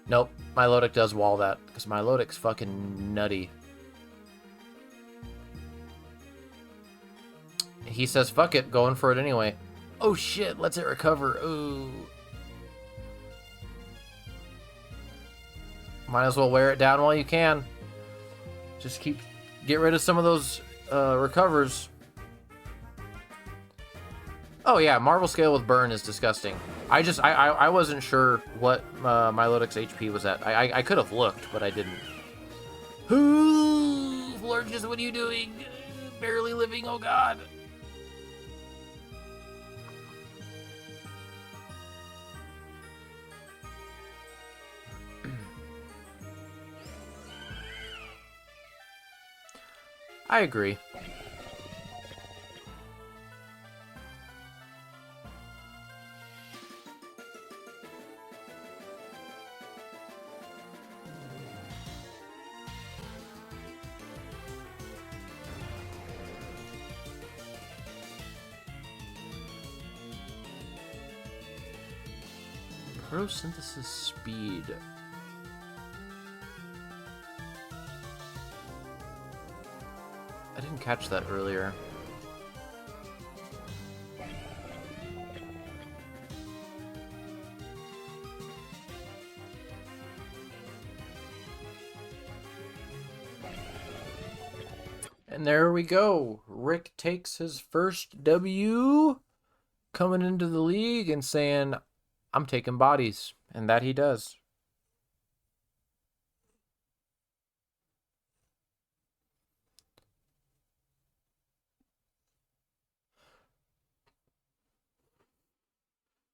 Nope, Milotic does wall that, because Milotic's fucking nutty. He says, fuck it, going for it anyway. Oh shit, lets it recover. Ooh. Might as well wear it down while you can. Just get rid of some of those recovers. Oh yeah, Marvel Scale with Burn is disgusting. I wasn't sure what Milotic's HP was at. I could have looked, but I didn't. Ooh, Florges, what are you doing? Barely living, oh god. I agree. Photosynthesis speed. I didn't catch that earlier. And there we go. Rick takes his first W, coming into the league and saying, I'm taking bodies. And that he does.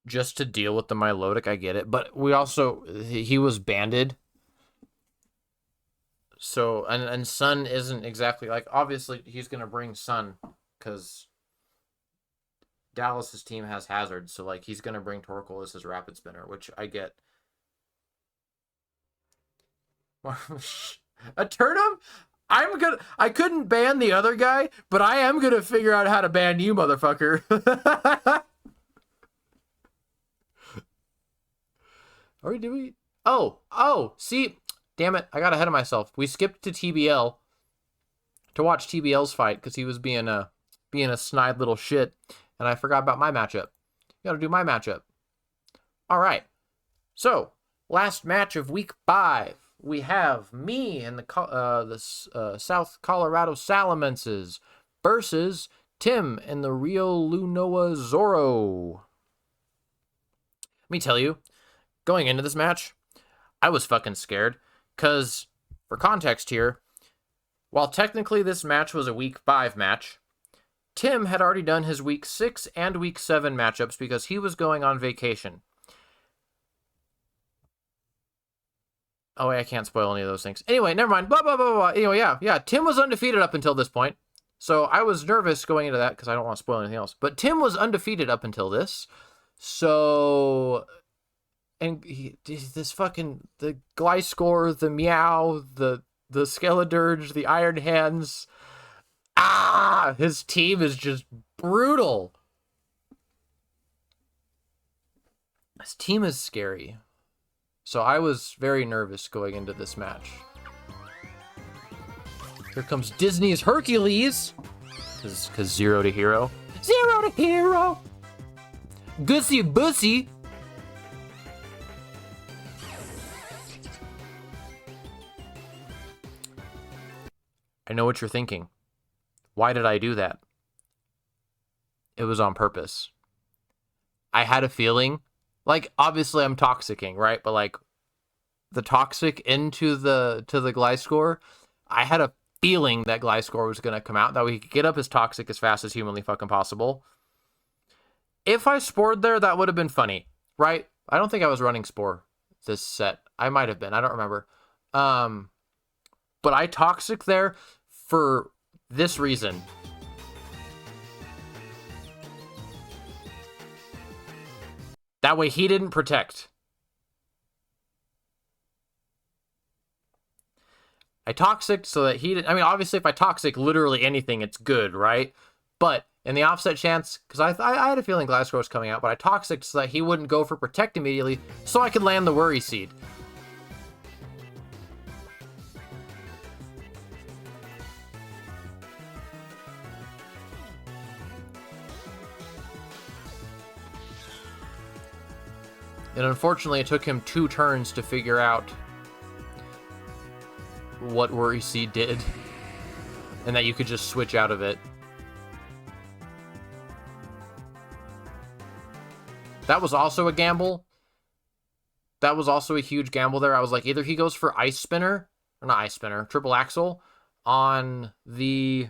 Just to deal with the Milotic, I get it. But we also, he was banded. So, and Sun isn't exactly, like, obviously he's going to bring Sun because Dallas's team has Hazard. So, like, he's going to bring Torkoal as his Rapid Spinner, which I get. A Turnip? I couldn't ban the other guy, but I am going to figure out how to ban you, motherfucker. Or do we? Oh, see, damn it, I got ahead of myself. We skipped to TBL to watch TBL's fight because he was being a snide little shit, and I forgot about my matchup. Got to do my matchup. All right, so last match of week 5, we have me and the South Colorado Salamences versus Tim and the Rio Lunoa Zorro. Let me tell you, going into this match, I was fucking scared. Because, for context here, while technically this match was a week 5 match, Tim had already done his week 6 and week 7 matchups because he was going on vacation. Oh, wait, I can't spoil any of those things. Anyway, never mind. Blah, blah, blah, blah. Anyway, yeah. Tim was undefeated up until this point. So I was nervous going into that because I don't want to spoil anything else. But Tim was undefeated up until this. So, and this fucking, the Gliscor, the Meow, the Skeledirge, the Iron Hands. His team is just brutal. His team is scary. So I was very nervous going into this match. Here comes Disney's Hercules. Because 0 to hero. 0 to hero! Gussy Bussy! I know what you're thinking. Why did I do that? It was on purpose. I had a feeling, like, obviously I'm toxicking, right? But like the toxic into the Gliscor, I had a feeling that Gliscor was gonna come out, that we could get up his toxic as fast as humanly fucking possible. If I spored there, that would have been funny, right? I don't think I was running spore this set. I might have been, I don't remember. But I toxic there for this reason. That way he didn't protect. I toxic so that he didn't. I mean, obviously, if I toxic literally anything, it's good, right? But in the offset chance, because I had a feeling Gliscor was coming out, but I toxic so that he wouldn't go for protect immediately, so I could land the worry seed. And unfortunately, it took him 2 turns to figure out what Worry Seed did, and that you could just switch out of it. That was also a gamble. That was also a huge gamble there. I was like, either he goes for Ice Spinner, or not Ice Spinner, Triple Axle on the...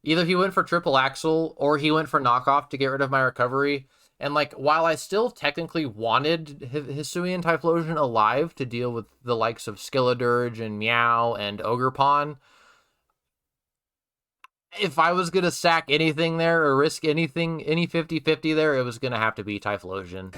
Either he went for Triple Axle, or he went for Knockoff to get rid of my recovery. And, like, while I still technically wanted Hisuian Typhlosion alive to deal with the likes of Skeledirge and Meow and Ogerpon, if I was going to sack anything there or risk anything, any 50-50 there, it was going to have to be Typhlosion.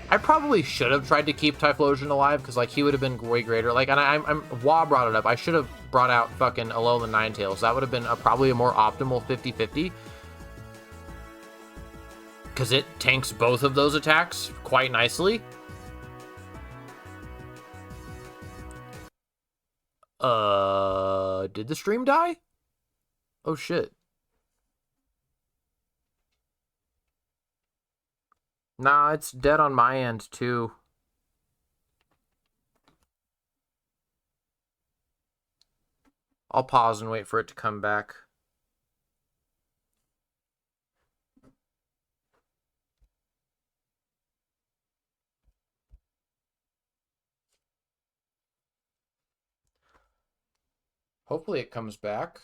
I probably should have tried to keep Typhlosion alive, because, like, he would have been way greater. Like, and Wah brought it up. I should have brought out fucking Alolan the Ninetales. That would have been probably a more optimal 50-50. Because it tanks both of those attacks quite nicely. Did the stream die? Oh, shit. Nah, it's dead on my end, too. I'll pause and wait for it to come back. Hopefully it comes back.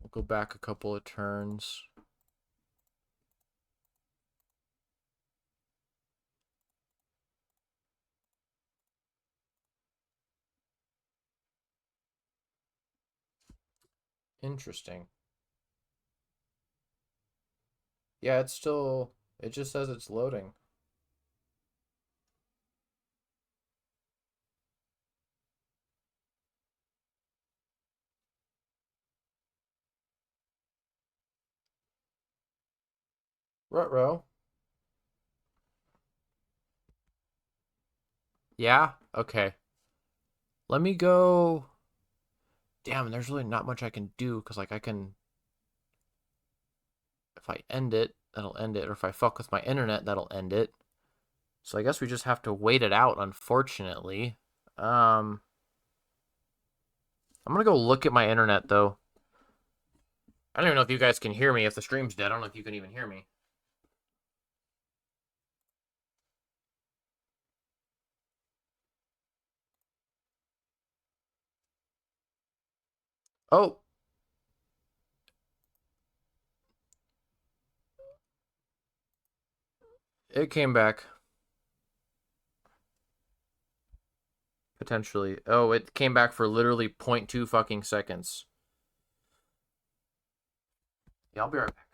We'll go back a couple of turns. Interesting. Yeah, it's still... It just says it's loading. Ruh-roh. Yeah? Okay. Let me go... Damn, there's really not much I can do, because, like, I can... If I end it, that'll end it. Or if I fuck with my internet, that'll end it. So I guess we just have to wait it out, unfortunately. I'm gonna go look at my internet, though. I don't even know if you guys can hear me. If the stream's dead, I don't know if you can even hear me. Oh. It came back. Potentially. Oh, it came back for literally 0.2 fucking seconds. Yeah, I'll be right back.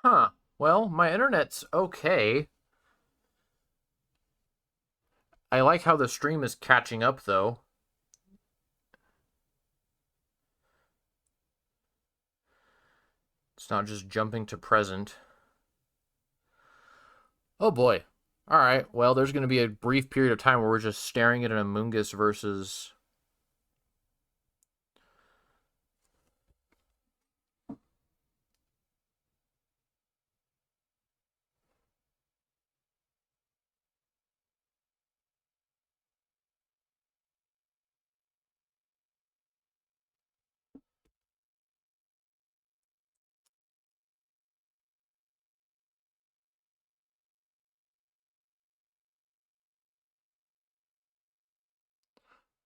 Huh. Well, my internet's okay. I like how the stream is catching up, though. It's not just jumping to present. Oh boy. Alright, well, there's going to be a brief period of time where we're just staring at an Among Us versus...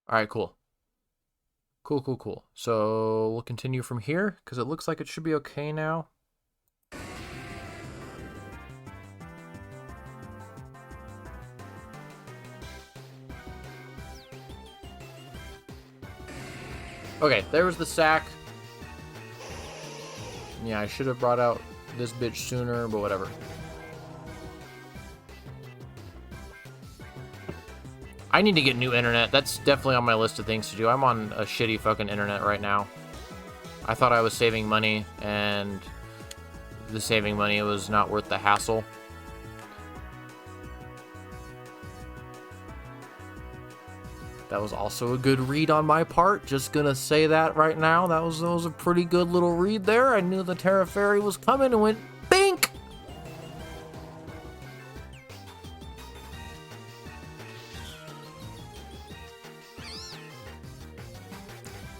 Alright, cool. Cool. So we'll continue from here, because it looks like it should be okay now. Okay, there was the sack. Yeah, I should have brought out this bitch sooner, but whatever. I need to get new internet. That's definitely on my list of things to do. I'm on a shitty fucking internet right now. I thought I was saving money, and the saving money was not worth the hassle. That was also a good read on my part. Just gonna say that right now. That was a pretty good little read there. I knew the Terra Fairy was coming and went bink!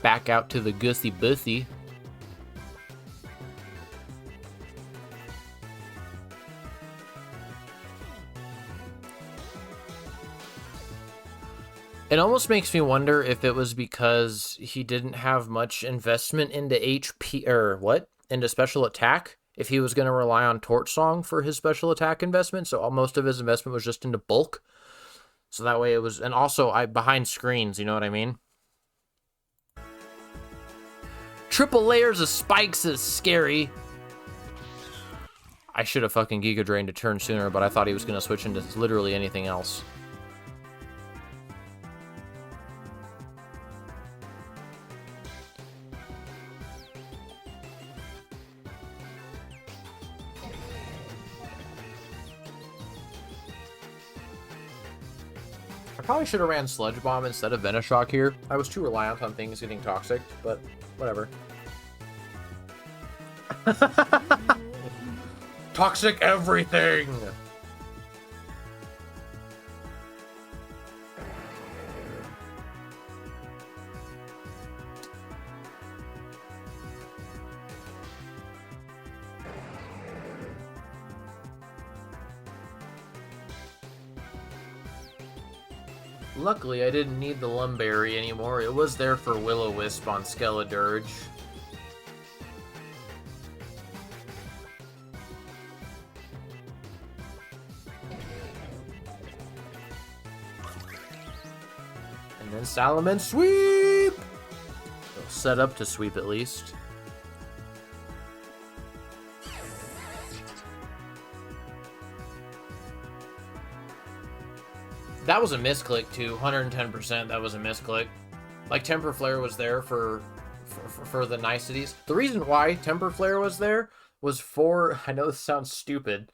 Back out to the Gussy Bussy. It almost makes me wonder if it was because he didn't have much investment into HP, or what? Into special attack? If he was going to rely on Torch Song for his special attack investment, so most of his investment was just into bulk. So that way it was, and also behind screens, you know what I mean? Triple layers of spikes is scary. I should have fucking Giga Drained to turn sooner, but I thought he was going to switch into literally anything else. I probably should have ran Sludge Bomb instead of Venoshock here. I was too reliant on things getting toxic, but whatever. Toxic everything! Luckily, I didn't need the Lumberry anymore. It was there for Will-O-Wisp on Skeledirge. And then Salaman sweep! They'll set up to sweep at least. That was a misclick too, 110%. That was a misclick. Like Temper Flare was there for the niceties. The reason why Temper Flare was there was for, I know this sounds stupid,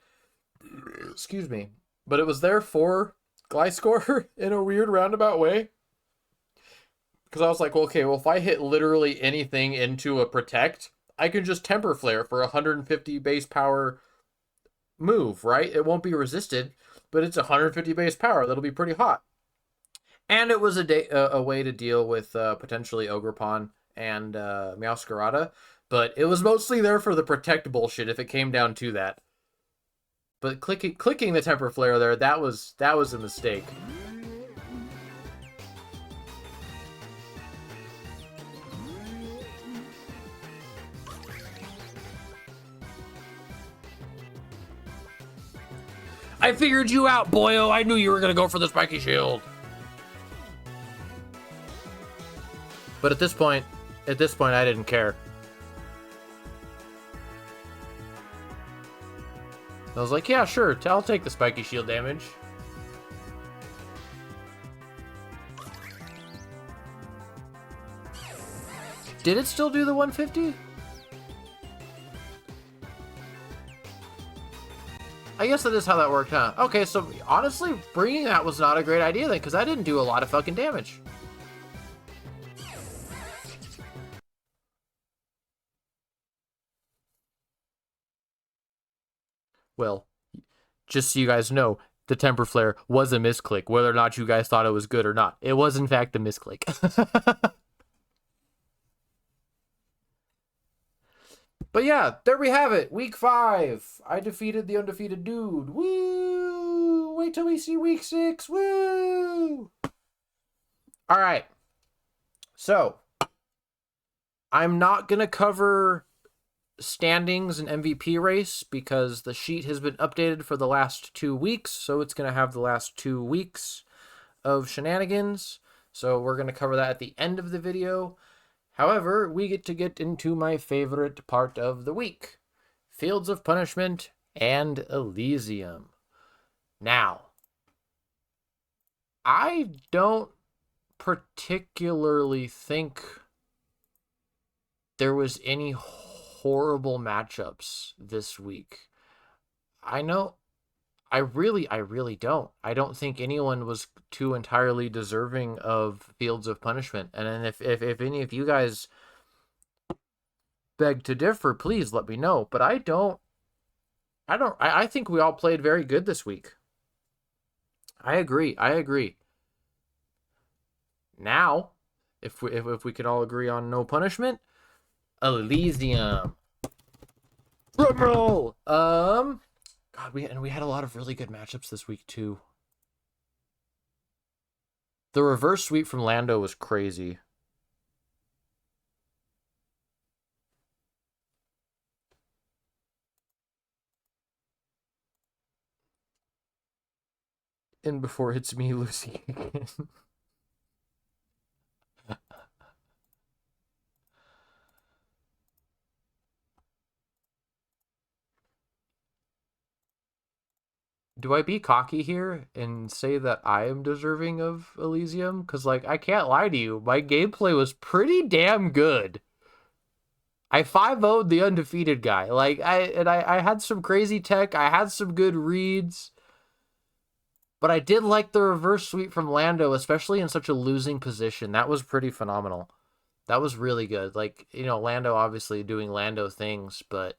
excuse me, but it was there for Gliscor in a weird roundabout way. Because I was like, well, okay, well, if I hit literally anything into a Protect, I can just Temper Flare for 150 base power move, right? It won't be resisted, but it's 150 base power. That'll be pretty hot. And it was a way to deal with potentially Ogerpon and Meowscarada, but it was mostly there for the Protect bullshit if it came down to that. But clicking the Temper Flare there, that was a mistake. I figured you out, boyo. I knew you were gonna go for the spiky shield. But at this point, I didn't care. I was like, yeah, sure, I'll take the spiky shield damage. Did it still do the 150? I guess that is how that worked, huh? Okay, so honestly, bringing that was not a great idea then, because I didn't do a lot of fucking damage. Well, just so you guys know, the Temper Flare was a misclick, whether or not you guys thought it was good or not. It was, in fact, a misclick. But yeah, there we have it. Week 5. I defeated the undefeated dude. Woo! Wait till we see week 6. Woo! All right. So, I'm not going to cover standings and MVP race because the sheet has been updated for the last 2 weeks. So, it's going to have the last 2 weeks of shenanigans. So, we're going to cover that at the end of the video. However, we get into my favorite part of the week, Fields of Punishment and Elysium. Now, I don't particularly think there was any horrible matchups this week. I know, I really don't. I don't think anyone was too entirely deserving of Fields of Punishment. And then if any of you guys beg to differ, please let me know. But I think we all played very good this week. I agree. Now, if we can all agree on no punishment, Elysium. Drumroll. God, we had a lot of really good matchups this week too. The reverse sweep from Lando was crazy. And before it's me, Lucy. Do I be cocky here and say that I am deserving of Elysium? Because, like, I can't lie to you. My gameplay was pretty damn good. I 5-0'd the undefeated guy. Like, I had some crazy tech. I had some good reads. But I did like the reverse sweep from Lando, especially in such a losing position. That was pretty phenomenal. That was really good. Like, you know, Lando obviously doing Lando things, but...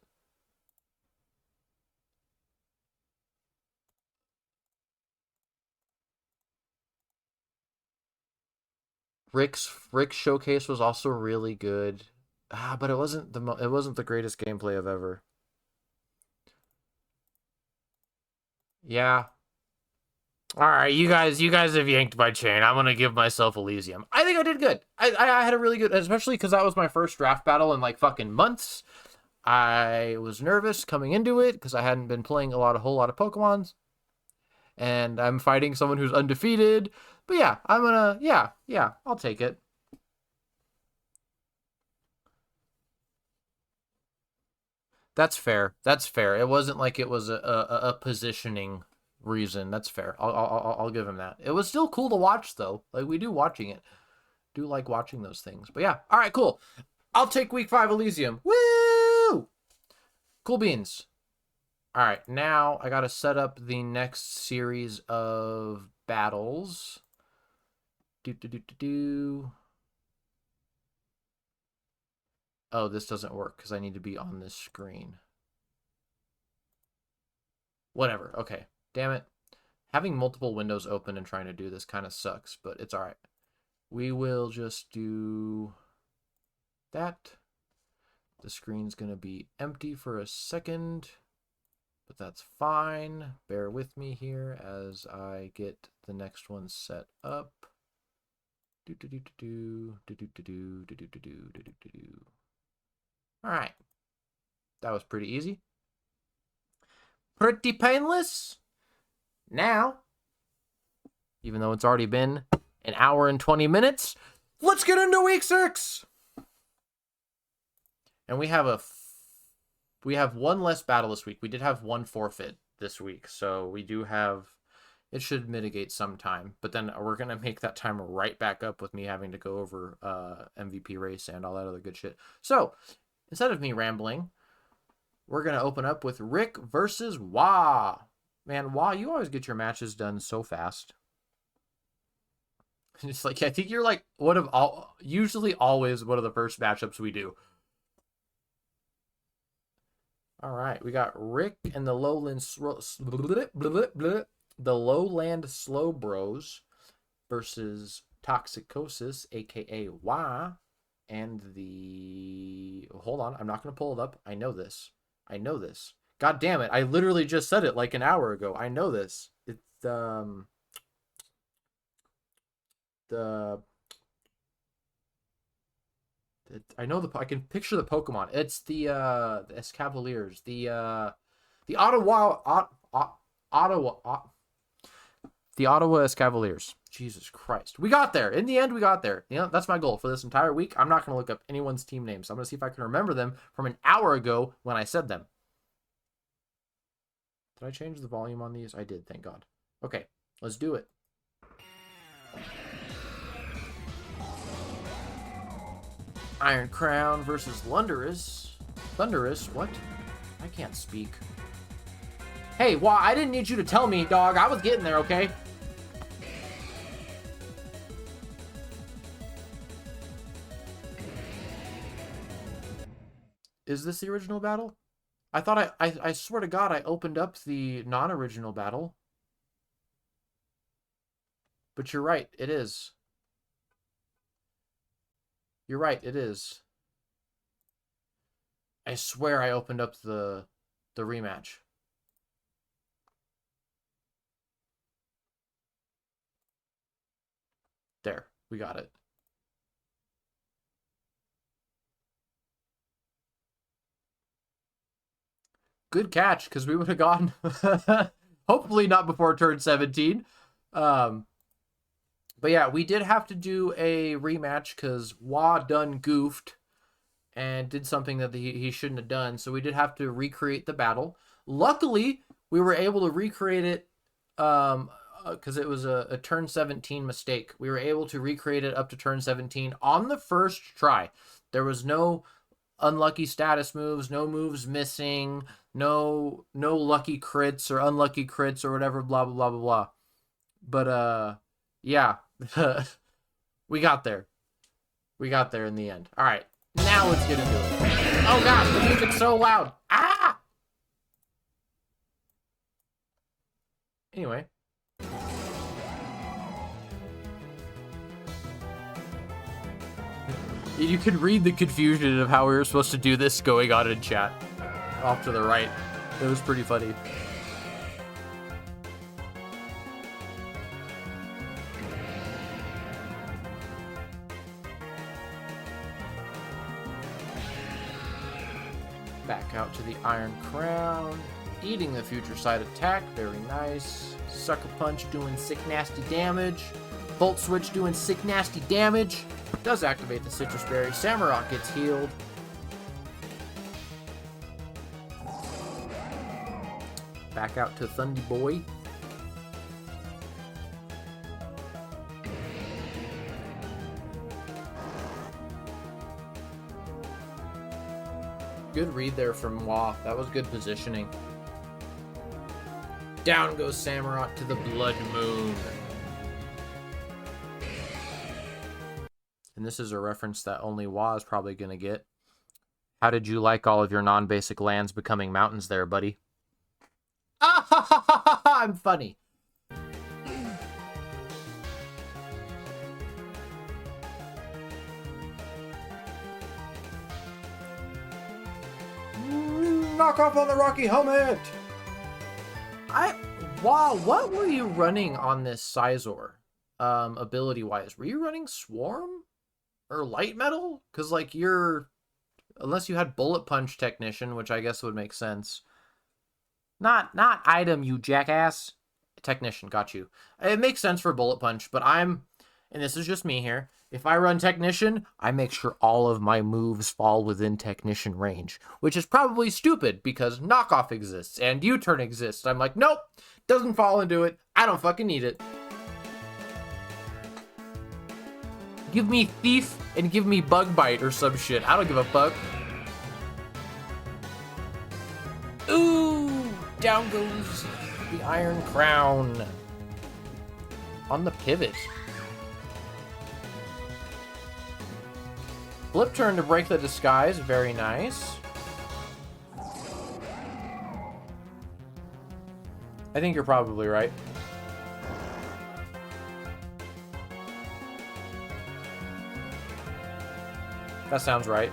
Rick's showcase was also really good. But it wasn't the greatest gameplay of ever. Yeah. All right, you guys have yanked my chain. I'm gonna give myself Elysium. I think I did good. I had a really good, especially because that was my first draft battle in like fucking months. I was nervous coming into it because I hadn't been playing a whole lot of Pokemons, and I'm fighting someone who's undefeated. But yeah, I'm gonna, yeah, I'll take it. That's fair. That's fair. It wasn't like it was a positioning reason. That's fair. I'll give him that. It was still cool to watch though. Like we do watching it. Do like watching those things. But yeah. All right, cool. I'll take week 5 Elysium. Woo! Cool beans. All right, now I got to set up the next series of battles. Oh, this doesn't work because I need to be on this screen. Whatever. Okay. Damn it. Having multiple windows open and trying to do this kind of sucks, but it's all right. We will just do that. The screen's going to be empty for a second, but that's fine. Bear with me here as I get the next one set up. All right. That was pretty easy. Pretty painless. Now, even though it's already been an hour and 20 minutes, let's get into week 6. And we have one less battle this week. We did have one forfeit this week, so we do have, it should mitigate some time, but then we're going to make that time right back up with me having to go over MVP race and all that other good shit. So instead of me rambling, we're going to open up with Rick versus Wah. Man, Wah, you always get your matches done so fast. It's like, I think you're like usually always one of the first matchups we do. All right, we got Rick and the Lowland Slow Bros versus Toxicosis, aka Wah, and the, hold on, I'm not going to pull it up. I know this. God damn it. I literally just said it like an hour ago. I know this. It's I know I can picture the Pokemon. It's the Escavaliers. The Ottawa Escavaliers. Jesus Christ. We got there. In the end, we got there. You know, that's my goal for this entire week. I'm not going to look up anyone's team names. So I'm going to see if I can remember them from an hour ago when I said them. Did I change the volume on these? I did, thank God. Okay, let's do it. Iron Crown versus Thunderous. What? I can't speak. Hey, Wah, I didn't need you to tell me, dog. I was getting there, okay? Is this the original battle? I thought I swear to God, I opened up the non-original battle. But you're right, it is. You're right, it is. I swear I opened up the rematch. There, we got it. Good catch, because we would have gone. Hopefully not before turn 17. But yeah, we did have to do a rematch because Wah done goofed and did something that he shouldn't have done. So we did have to recreate the battle. Luckily, we were able to recreate it because it was a turn 17 mistake. We were able to recreate it up to turn 17 on the first try. There was no unlucky status moves, no moves missing, no lucky crits or unlucky crits or whatever, blah, blah, blah, blah, blah. But, yeah, we got there. We got there in the end. All right, now let's get into it. Oh, God, the music's so loud. Ah! Anyway. You could read the confusion of how we were supposed to do this going on in chat. Off to the right. It was pretty funny. Back out to the Iron Crown. Eating the future side attack. Very nice. Sucker Punch doing sick nasty damage. Volt Switch doing sick, nasty damage. Does activate the Citrus Berry. Samurott gets healed. Back out to Thundy Boy. Good read there from Wah. That was good positioning. Down goes Samurott to the Blood Moon. And this is a reference that only Wah is probably going to get. How did you like all of your non-basic lands becoming mountains there, buddy? Ah, ha, ha, ha, ha, ha, I'm funny. Knock off on the Rocky Helmet! Wow, what were you running on this Sizor? Ability-wise? Were you running Swarm? Or Light Metal? Because, like, unless you had Bullet Punch Technician, which I guess would make sense. Not item, you jackass. Technician, got you. It makes sense for Bullet Punch, but and this is just me here, if I run Technician, I make sure all of my moves fall within Technician range, which is probably stupid because Knockoff exists and U-Turn exists. I'm like, nope, doesn't fall into it. I don't fucking need it. Give me Thief and give me Bug Bite or some shit. I don't give a fuck. Ooh, down goes the Iron Crown. On the pivot. Flip turn to break the disguise. Very nice. I think you're probably right. That sounds right.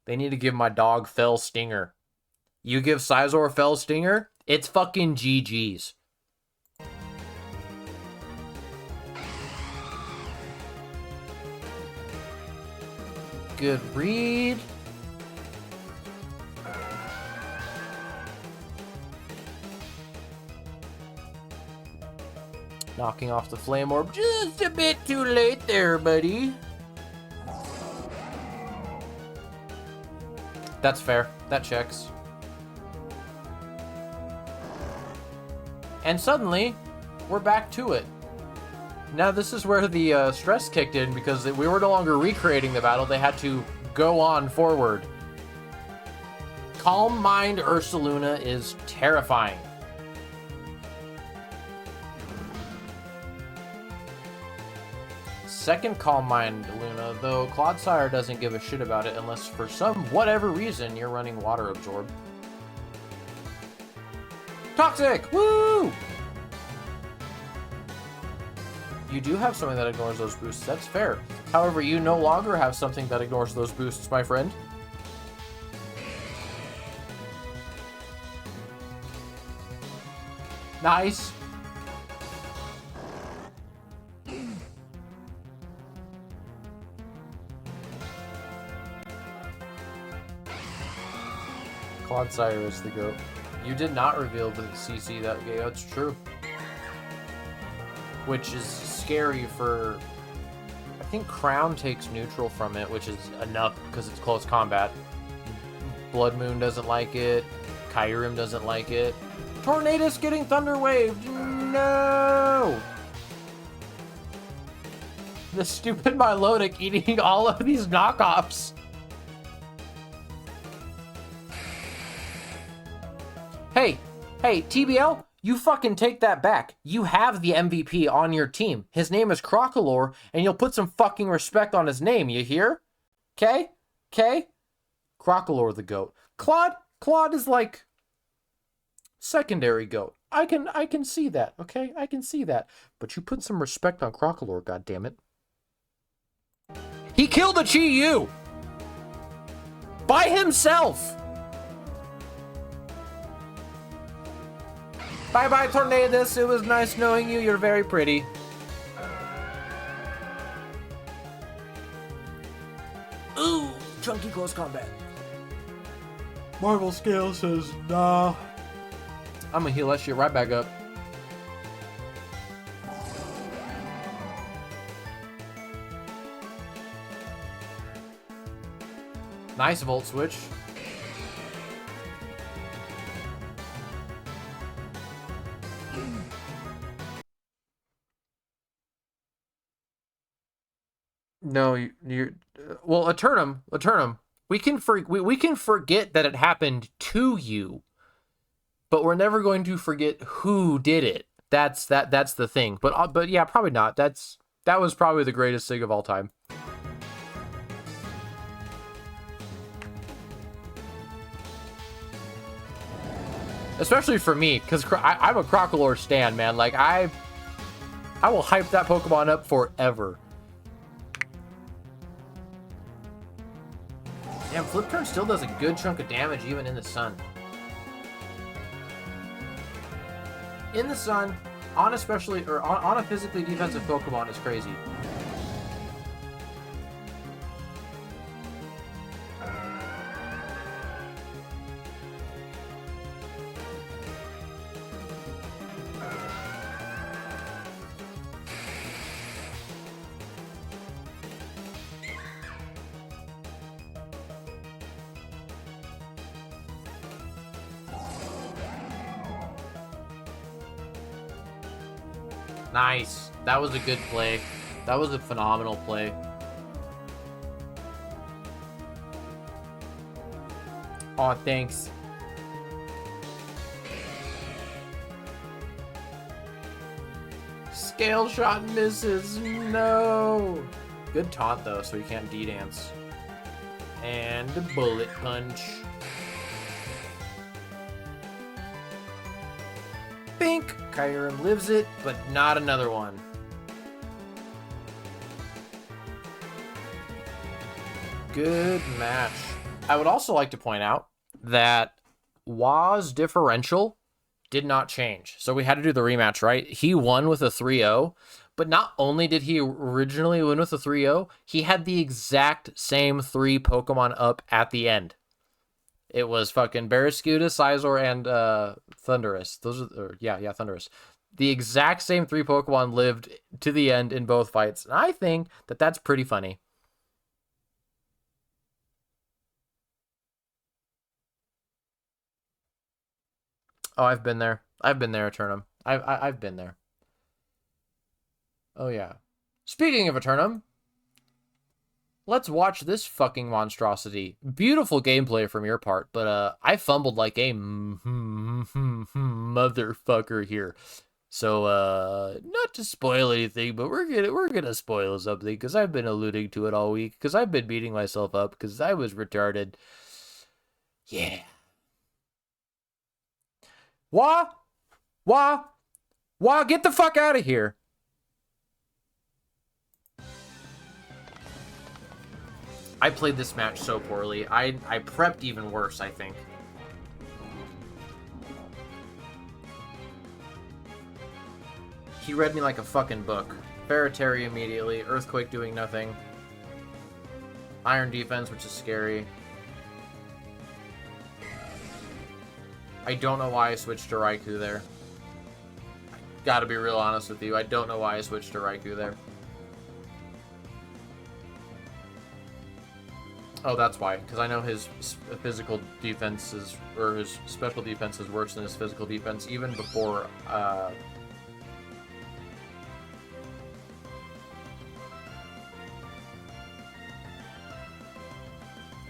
They need to give my dog Fell Stinger. You give Sizor Fell Stinger, it's fucking GG's. Good read. Knocking off the Flame Orb just a bit too late there, buddy. That's fair. That checks. And suddenly, we're back to it. Now this is where the stress kicked in because we were no longer recreating the battle. They had to go on forward. Calm Mind Ursaluna is terrifying. Second Calm Mind Luna, though Clodsire doesn't give a shit about it unless for whatever reason you're running Water Absorb. Toxic! Woo! You do have something that ignores those boosts, that's fair. However, you no longer have something that ignores those boosts, my friend. Nice. Clodsire is the GOAT. You did not reveal the CC that game, that's true. Which is scary for... I think Crown takes neutral from it, which is enough because it's close combat. Blood Moon doesn't like it. Kyurem doesn't like it. Tornadus getting Thunder Waved! No! The stupid Milotic eating all of these knockoffs. Hey, TBL, you fucking take that back. You have the MVP on your team. His name is Crocolore, and you'll put some fucking respect on his name, you hear? Okay? Crocolore the GOAT. Claude is like secondary GOAT. I can see that, okay? I can see that. But you put some respect on Crocolore, goddammit. He killed a Chi-Yu! By himself! Bye-bye, Tornadus. It was nice knowing you. You're very pretty. Ooh, chunky close combat. Marvel Scale says, nah. I'm gonna heal that shit right back up. Nice Volt Switch. No, you're well, Eternum. We can forget that it happened to you, but we're never going to forget who did it. That's the thing. But yeah, probably not. That was probably the greatest thing of all time. Especially for me, because I'm a Crocolore stan, man. Like, I will hype that Pokemon up forever. Damn, Flip Turn still does a good chunk of damage even in the sun. In the sun, on a physically defensive Pokemon is crazy. Nice. That was a good play. That was a phenomenal play. Aw, thanks. Scale shot misses. No. Good taunt, though, so he can't D-dance. And the bullet punch. Bink! Kyurem lives it, but not another one. Good match. I would also like to point out that Wa's differential did not change. So we had to do the rematch, right? He won with a 3-0, but not only did he originally win with a 3-0, he had the exact same 3 Pokemon up at the end. It was fucking Barraskewda, Scizor, and Thundurus. Those are, yeah, Thundurus. The exact same 3 Pokemon lived to the end in both fights. And I think that that's pretty funny. Oh, I've been there. I've been there, Eternum. I've been there. Oh, yeah. Speaking of Eternum, let's watch this fucking monstrosity. Beautiful gameplay from your part, but I fumbled like a motherfucker here. So not to spoil anything, but we're gonna spoil something because I've been alluding to it all week because I've been beating myself up because I was retarded. Yeah. Wah, get the fuck out of here. I played this match so poorly. I prepped even worse, I think. He read me like a fucking book. Ferretary immediately. Earthquake doing nothing. Iron defense, which is scary. I don't know why I switched to Raikou there. Gotta be real honest with you. I don't know why I switched to Raikou there. Oh, that's why. Because I know his physical defense is, or his special defense is worse than his physical defense, even before,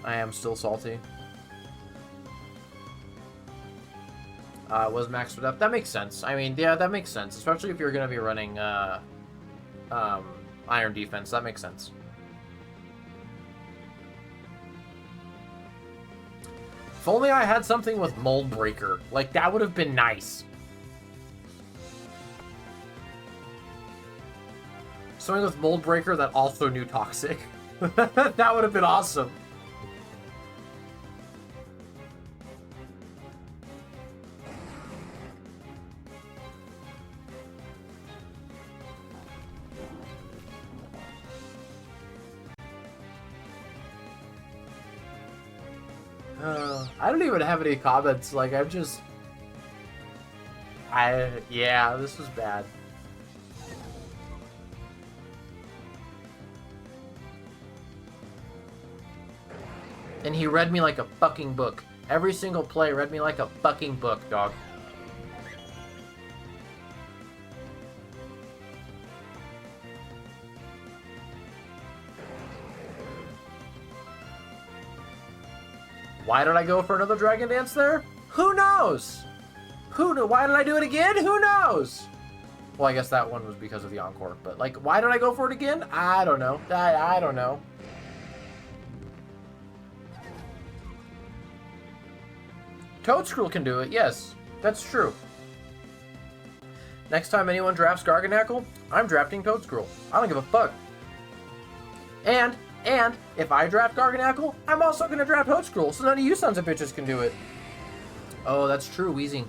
I am still salty. Was maxed up. That makes sense. I mean, yeah, that makes sense. Especially if you're going to be running, Iron defense. That makes sense. If only I had something with Mold Breaker. Like, that would have been nice. Something with Mold Breaker that also knew Toxic. That would have been awesome. I don't even have any comments. Like, I'm just... Yeah, this was bad. And he read me like a fucking book. Every single play read me like a fucking book, dog. Why did I go for another Dragon Dance there? Who knows? Why did I do it again? Who knows? Well, I guess that one was because of the Encore. But, like, why did I go for it again? I don't know. I don't know. Toadscruel can do it, yes. That's true. Next time anyone drafts Garganackle, I'm drafting Toadscruel. I don't give a fuck. And if I draft Garganackle, I'm also going to draft Toadscruel, so none of you sons of bitches can do it. Oh, that's true, Weezing.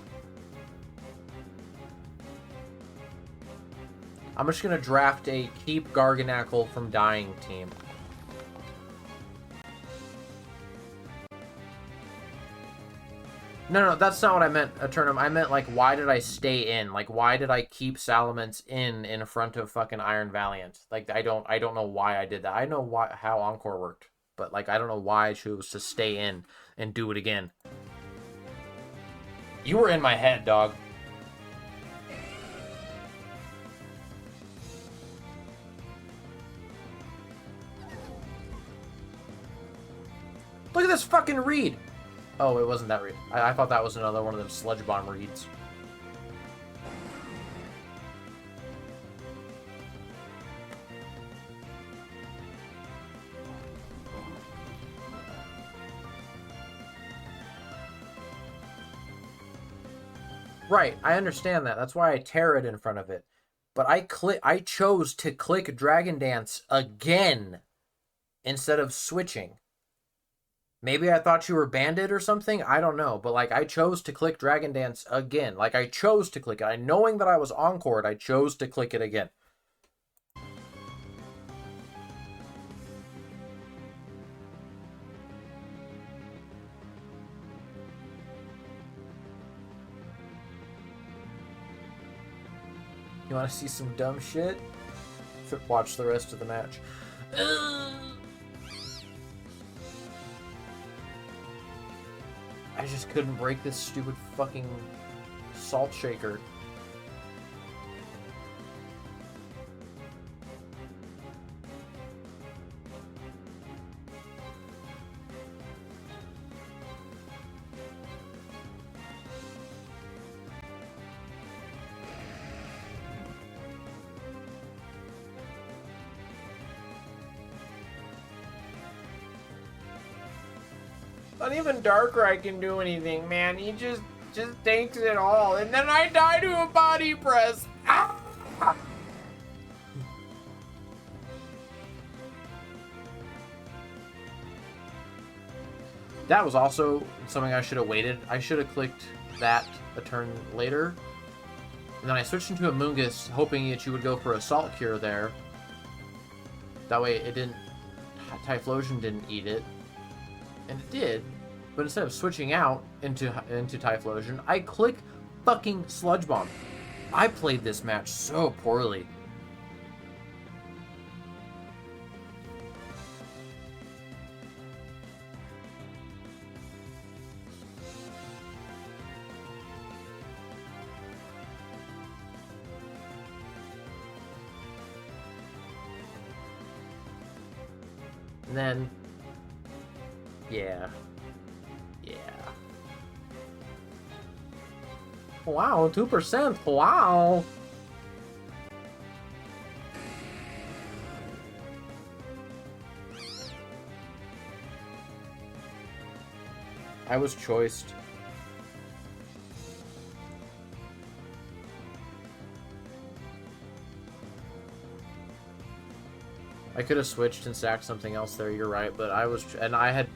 I'm just going to draft a keep Garganackle from dying team. No, that's not what I meant, Eternum. I meant, like, why did I stay in? Like, why did I keep Salamence in front of fucking Iron Valiant? Like, I don't know why I did that. I know how Encore worked, but, like, I don't know why I chose to stay in and do it again. You were in my head, dog. Look at this fucking read! Oh, it wasn't that read. I thought that was another one of them Sludge Bomb reads. Right, I understand that. That's why I tear it in front of it. But I chose to click Dragon Dance again instead of switching. Maybe I thought you were banded or something. I don't know. But, like, I chose to click Dragon Dance again. Like, I chose to click it. Knowing that I was encored, I chose to click it again. You want to see some dumb shit? Watch the rest of the match. I just couldn't break this stupid fucking salt shaker. Not even Darkrai can do anything, man. He just takes it all. And then I die to a body press. Ah! That was also something I should have waited. I should have clicked that a turn later. And then I switched into a Moongus, hoping that you would go for a Salt Cure there. That way it didn't... Typhlosion didn't eat it. And it did, but instead of switching out into Typhlosion, I click fucking Sludge Bomb. I played this match so poorly. And then... Yeah. Wow, 2%. Wow. I was choiced. I could have switched and sacked something else there, you're right, but I was... And I had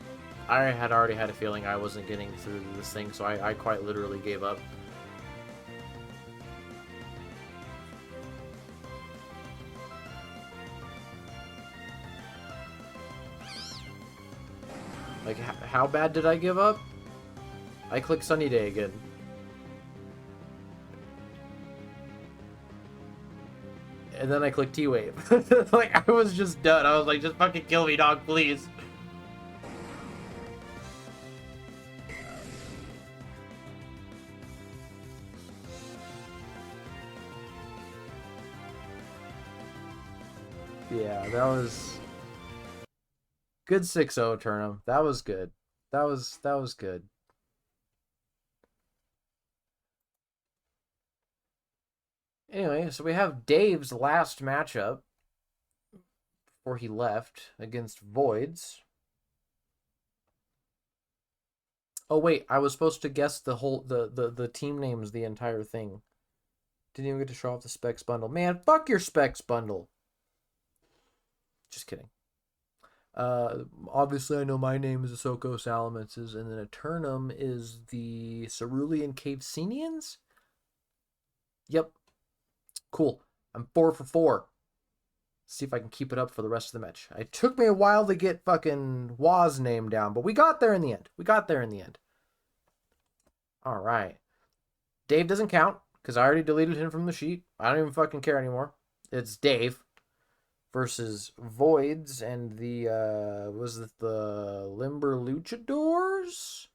already had a feeling I wasn't getting through this thing, so I quite literally gave up. Like, how bad did I give up? I click Sunny Day again. And then I click T-Wave. Like, I was just done. I was like, just fucking kill me, dog, please. Yeah, that was good 6-0 Turnham. That was good. That was good. Anyway, so we have Dave's last matchup before he left against Voids. Oh wait, I was supposed to guess the whole the team names, the entire thing. Didn't even get to show off the specs bundle. Man, fuck your specs bundle. Just kidding. Obviously I know my name is Ahsoka Salamenses, and then Eternum is the Cerulean Cavesinians? Yep. Cool. I'm 4 for 4. See if I can keep it up for the rest of the match. It took me a while to get fucking Waz name down, but we got there in the end. All right. Dave doesn't count because I already deleted him from the sheet. I don't even fucking care anymore. It's Dave versus Voids and the was it the Limber Luchadors?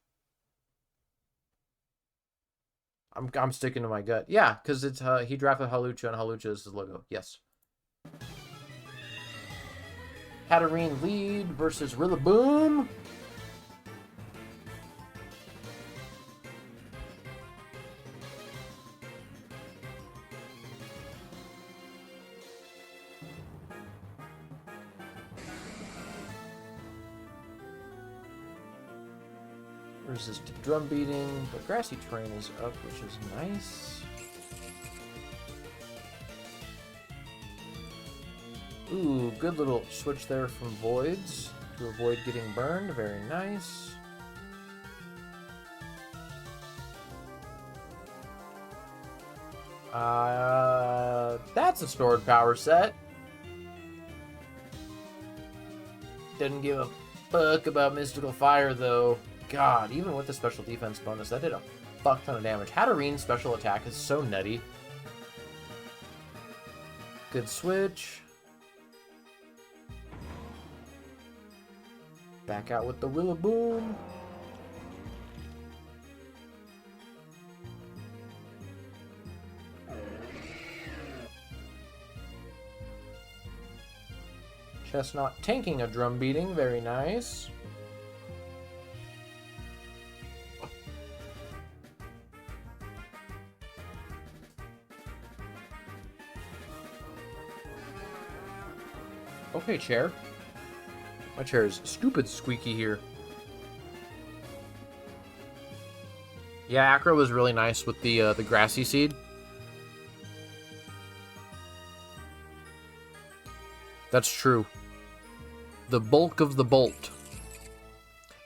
I'm sticking to my gut. Yeah, because it's he drafted Halucha and Halucha is his logo. Yes. Katarine lead versus Rillaboom. Resist drum beating, but grassy terrain is up, which is nice. Ooh, good little switch there from Voids to avoid getting burned. Very nice. That's a stored power set. Didn't give a fuck about Mystical Fire, though. God, even with the special defense bonus, that did a fuck ton of damage. Hatarine's special attack is so nutty. Good switch. Back out with the Rillaboom. Chestnut tanking a drum beating, very nice. Okay, chair. My chair is stupid squeaky here. Yeah, Acro was really nice with the grassy seed. That's true. The bulk of the bolt.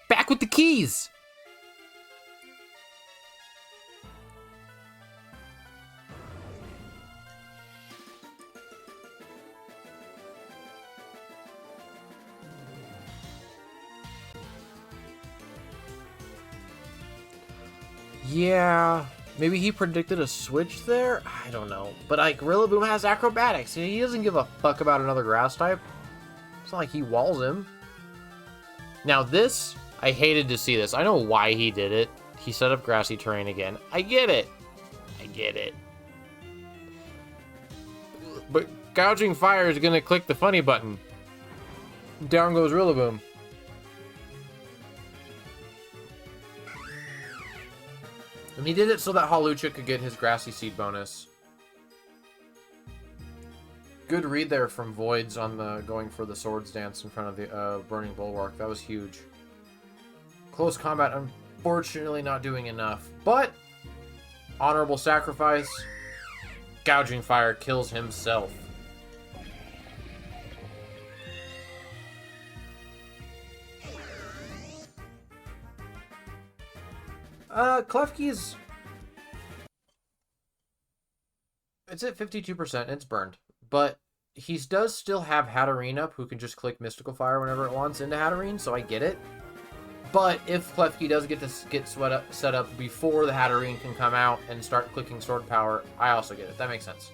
Back with the keys! Yeah, maybe he predicted a switch there? I don't know. But, like, Rillaboom has acrobatics. He doesn't give a fuck about another grass type. It's not like he walls him. Now this, I hated to see this. I know why he did it. He set up grassy terrain again. I get it. I get it. But Gouging Fire is going to click the funny button. Down goes Rillaboom. And he did it so that Halucha could get his grassy seed bonus. Good read there from Voids on the going for the swords dance in front of the burning bulwark. That was huge. Close combat, unfortunately not doing enough. But honorable sacrifice. Gouging Fire kills himself. Klefki's... It's at 52%, it's burned. But he does still have Hatterene up, who can just click Mystical Fire whenever it wants into Hatterene, so I get it. But if Klefki does get set up before the Hatterene can come out and start clicking sword power, I also get it. That makes sense.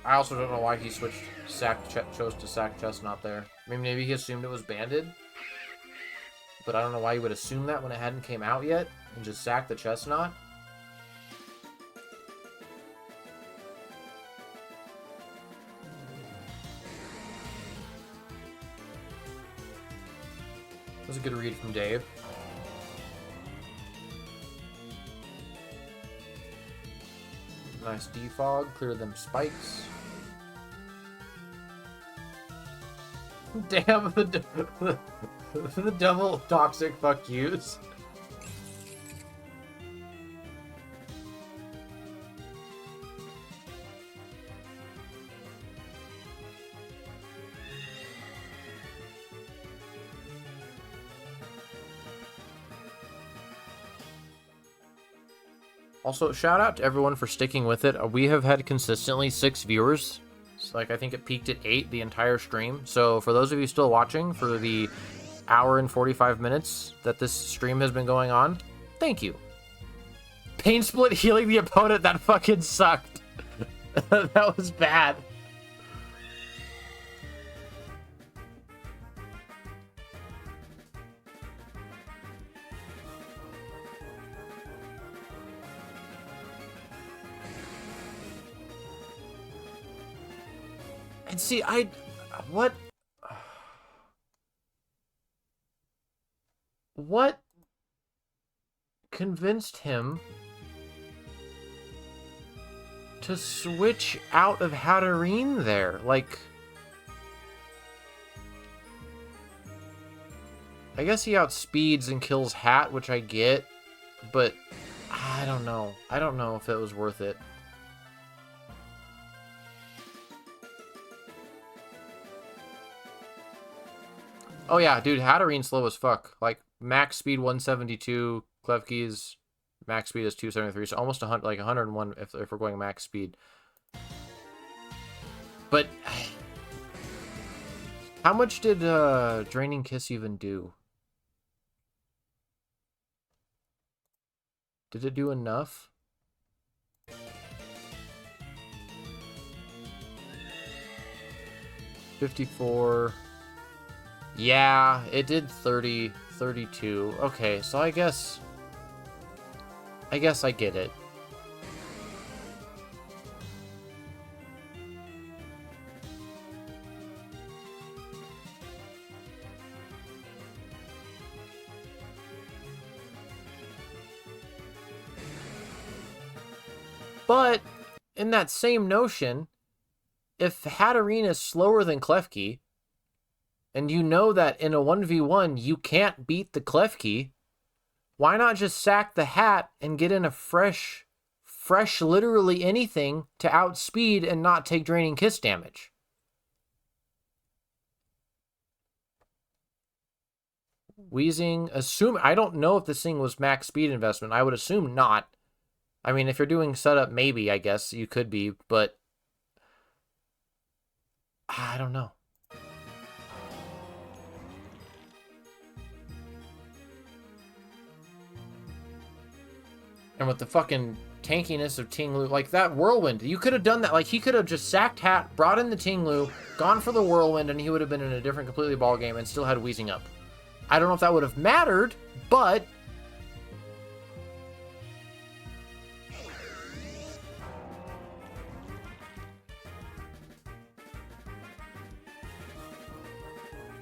I also don't know why he chose to sack Chestnut there. I mean, maybe he assumed it was banded. But I don't know why he would assume that when it hadn't came out yet and just sack the Chestnut. That was a good read from Dave. Nice defog, clear them spikes. Damn, the double toxic fuck yous. Also, shout out to everyone for sticking with it. We have had consistently 6 viewers. It's like, I think it peaked at 8 the entire stream. So for those of you still watching for the hour and 45 minutes that this stream has been going on, thank you. Pain split healing the opponent, that fucking sucked. That was bad. And see, what convinced him to switch out of Hatterene there? Like, I guess he outspeeds and kills Hat, which I get, but I don't know. I don't know if it was worth it. Oh yeah, dude, Hatterene's slow as fuck. Like, max speed 172, Klefki's max speed is 273, so almost 100, like 101 if we're going max speed. But how much did Draining Kiss even do? Did it do enough? $54. Yeah, it did 30, 32. Okay, so I guess I get it. But in that same notion, if Hatterene is slower than Klefki, and you know that in a 1v1 you can't beat the Klefki, why not just sack the Hat and get in a fresh literally anything to outspeed and not take Draining Kiss damage? Wheezing, I don't know if this thing was max speed investment. I would assume not. I mean, if you're doing setup, maybe, I guess you could be, but I don't know. And with the fucking tankiness of Ting-Lu, like that Whirlwind, you could have done that. Like, he could have just sacked Hat, brought in the Ting-Lu, gone for the Whirlwind, and he would have been in a different completely ball game and still had Wheezing up. I don't know if that would have mattered, but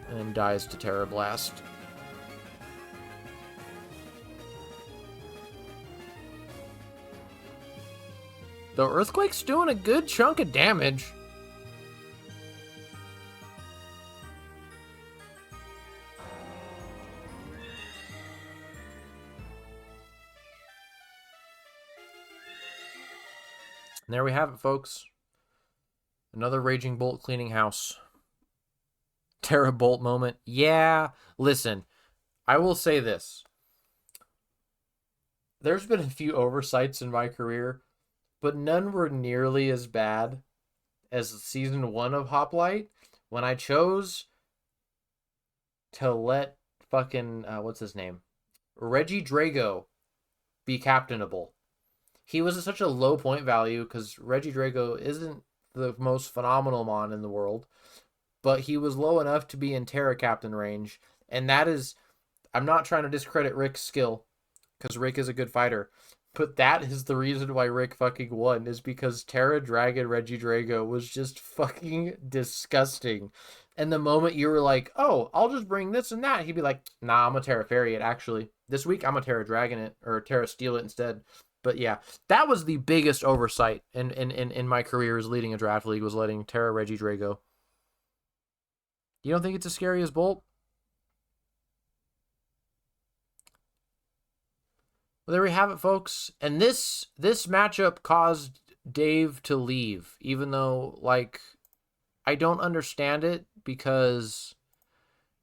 and then dies to Terra Blast. The Earthquake's doing a good chunk of damage. And there we have it, folks. Another Raging Bolt cleaning house. Terra Bolt moment. Yeah, listen, I will say this. There's been a few oversights in my career but none were nearly as bad as season 1 of Hoplite when I chose to let fucking what's his name? Reggie Drago be captainable. He was at such a low point value because Reggie Drago isn't the most phenomenal mon in the world, but he was low enough to be in Terra Captain range. And that is, I'm not trying to discredit Rick's skill because Rick is a good fighter, but that is the reason why Rick fucking won, is because Terra Dragon Reggie Drago was just fucking disgusting. And the moment you were like, oh, I'll just bring this and that, he'd be like, nah, I'm a Terra Fairy it actually. This week I'm a Terra Dragon it, or Terra Steel it instead. But yeah, that was the biggest oversight in my career as leading a draft league, was letting Terra Reggie Drago. You don't think it's as scary as Bolt? Well, there we have it, folks. And this matchup caused Dave to leave, even though, like, I don't understand it, because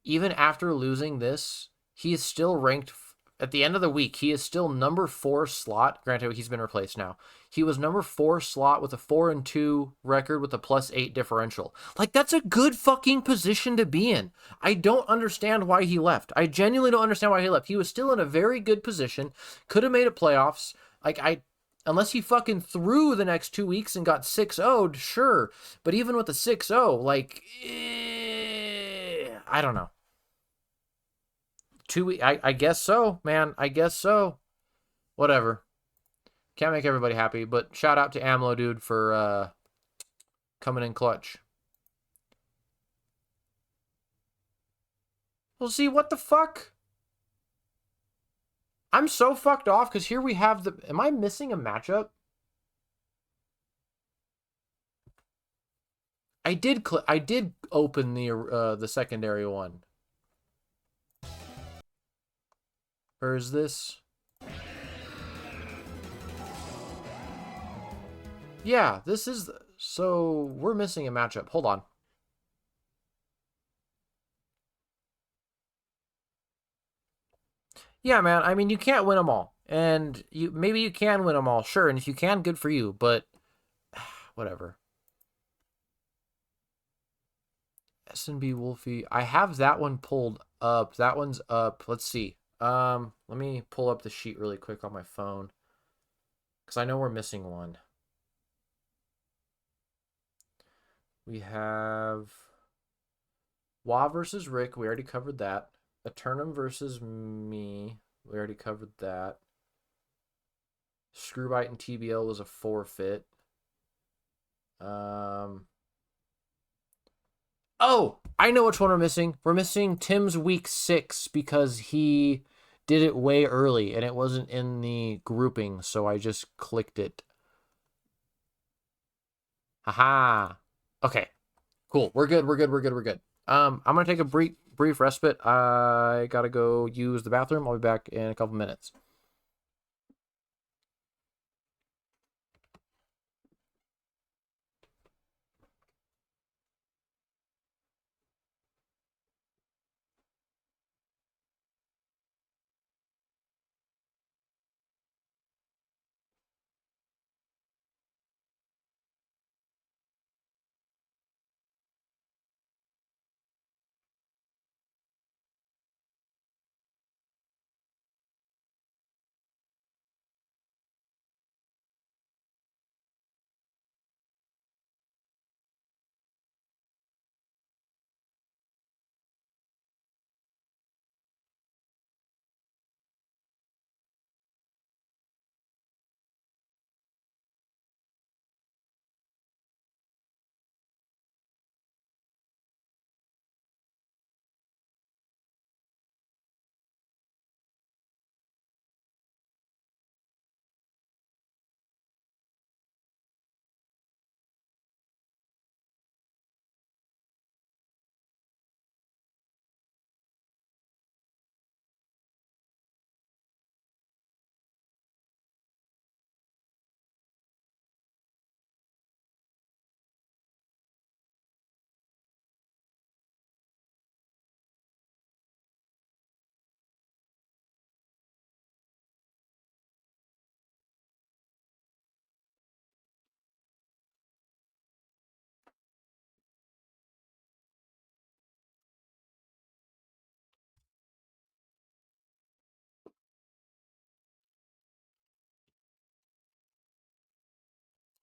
even after losing this, he is still ranked at the end of the week. He is still number 4 slot. Granted, he's been replaced now. He was number 4 slot with a 4-2 record with a +8 differential. Like, that's a good fucking position to be in. I don't understand why he left. I genuinely don't understand why he left. He was still in a very good position. Could have made it playoffs. Unless he fucking threw the next 2 weeks and got 6-0'd, sure. But even with the 6-0, like, I don't know. 2 weeks, I guess so, man. I guess so. Whatever. Can't make everybody happy, but shout out to AMLO, dude, for coming in clutch. Well, see, what the fuck? I'm so fucked off because here we have the. Am I missing a matchup? I did open the secondary one. Or is this? Yeah, this is. So we're missing a matchup. Hold on. Yeah, man. I mean, you can't win them all, and maybe you can win them all, sure. And if you can, good for you. But whatever. S&B Wolfie. I have that one pulled up. That one's up. Let's see. Let me pull up the sheet really quick on my phone, because I know we're missing one. We have Wah versus Rick. We already covered that. Eternum versus me. We already covered that. Screwbite and TBL was a forfeit. Oh, I know which one we're missing. We're missing Tim's week 6 because he did it way early and it wasn't in the grouping, so I just clicked it. Haha. Okay. Cool. We're good. We're good. We're good. We're good. I'm gonna take a brief respite. I gotta go use the bathroom. I'll be back in a couple minutes.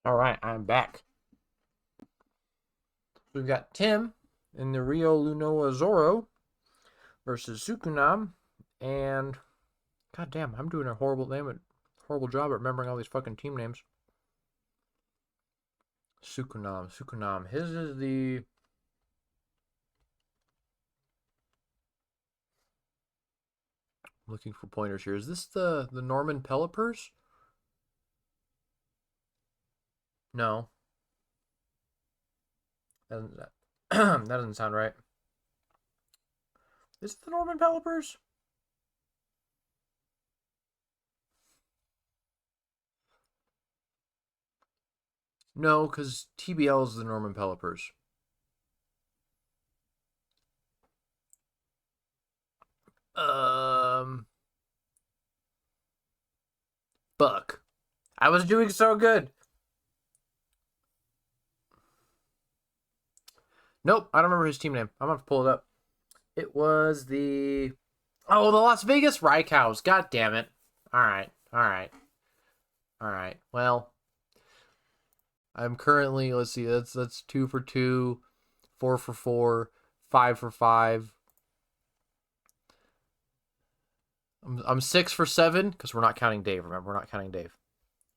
All right, I'm back. We've got Tim in the Rio Lunoa Zoro versus Sukunam, and goddamn, I'm doing a horrible job at remembering all these fucking team names. Sukunam. His is the looking for pointers here. Is this the Norman Pelipers? No. That doesn't sound right. Is it the Norman Pelipers? No, because TBL is the Norman Pelipers. Fuck. I was doing so good. Nope, I don't remember his team name. I'm gonna have to pull it up. It was the the Las Vegas Rycows. God damn it. Alright. Well, I'm currently, let's see, that's 2 for 2, 4 for 4, 5 for 5. I'm 6 for 7, because we're not counting Dave, remember? We're not counting Dave.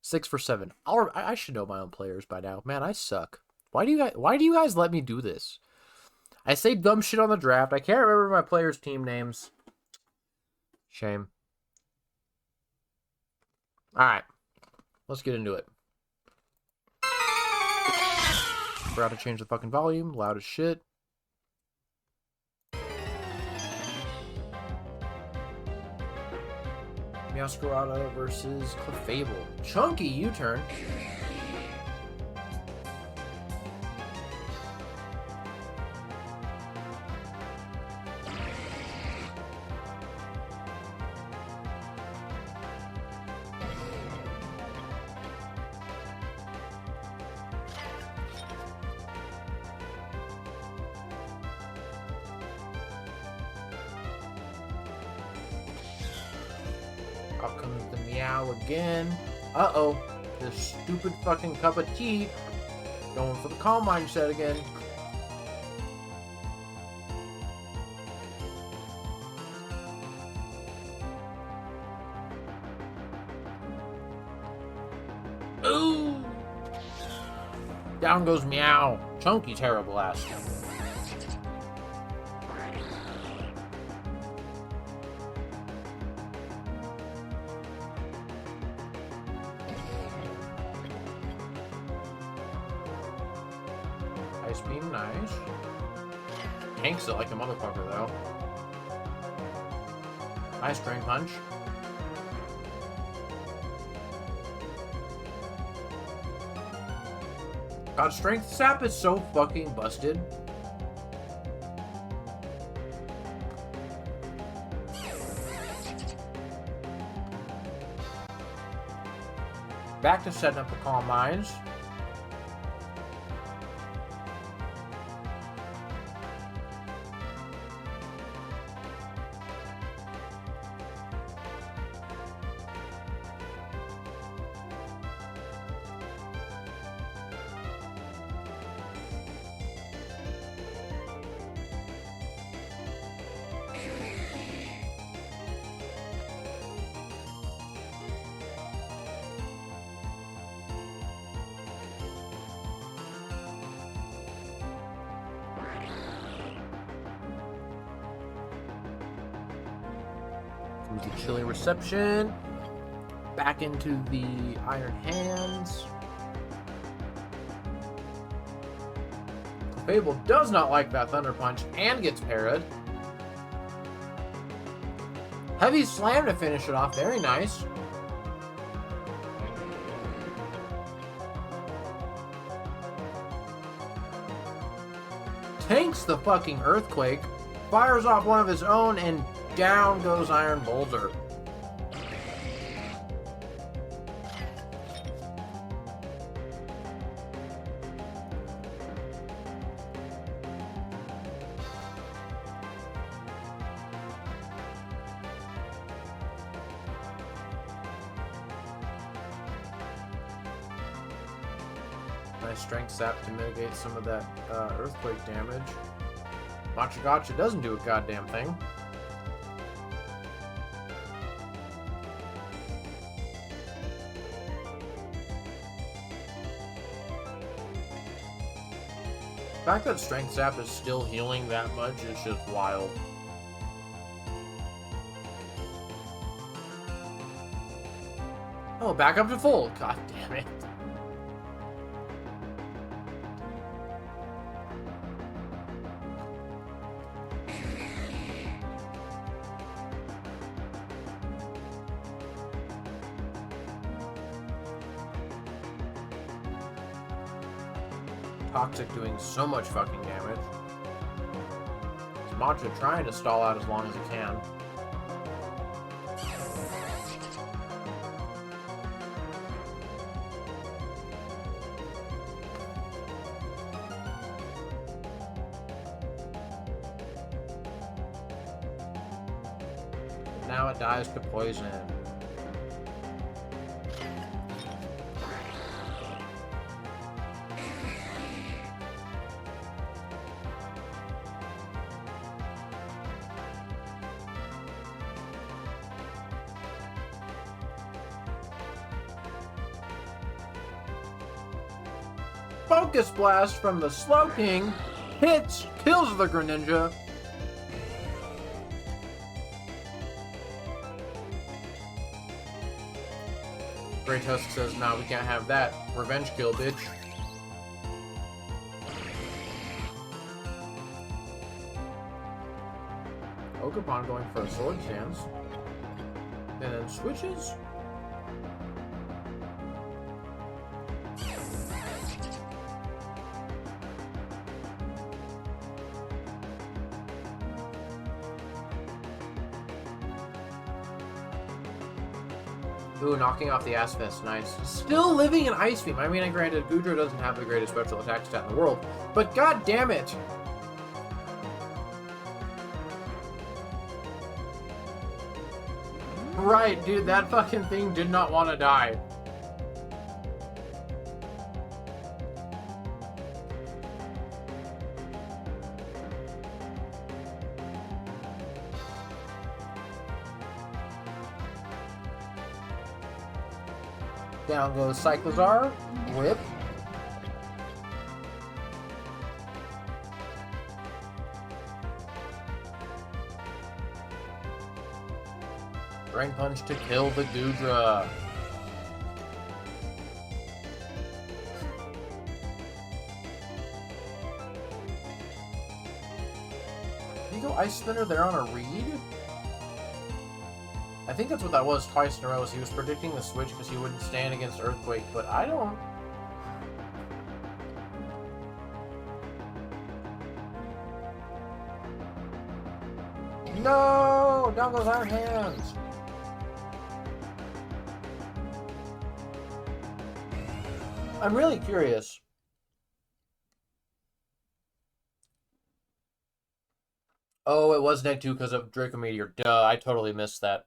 6 for 7. I should know my own players by now. Man, I suck. Why do you guys let me do this? I say dumb shit on the draft. I can't remember my players' team names. Shame. Alright. Let's get into it. Forgot to change the fucking volume. Loud as shit. Meowscarada versus Clefable. Chunky U-turn. Out comes the meow again. Uh-oh. This stupid fucking cup of tea. Going for the calm mindset again. Ooh! Down goes meow. Chunky terrible ass. Ice beam, nice. Tanks it like a motherfucker, though. Nice drain punch. God, strength sap is so fucking busted. Back to setting up the calm minds. The chilly reception. Back into the iron hands. Fable does not like that thunder punch and gets parried. Heavy slam to finish it off. Very nice. Tanks the fucking earthquake. Fires off one of his own and down goes Iron Boulder. Nice strength sap to mitigate some of that earthquake damage. Matcha Gotcha doesn't do a goddamn thing. The fact that strength sap is still healing that much is just wild. Oh, back up to full. God damn it. Toxic doing so much fucking damage. It's Matcha trying to stall out as long as he can. Now it dies to poison. Focus Blast from the Slowking hits, kills the Greninja. Great Tusk says, nah, we can't have that. Revenge kill, bitch. Ogerpon going for a sword stance. And then switches. Ooh, knocking off the Ass Fist, nice. Still living in Ice Beam. I mean, granted, Goodra doesn't have the greatest special attack stat in the world, but god damn it! Right, dude, that fucking thing did not want to die. Down goes Cyclizar. Whip. Drain Punch to kill the Goodra. Did he go Ice Spinner there on a read? I think that's what that was twice in a row. He was predicting the switch because he wouldn't stand against Earthquake, but I don't. No! Down goes Iron Hands! I'm really curious. Oh, it was Neg 2 because of Draco Meteor. Duh, I totally missed that.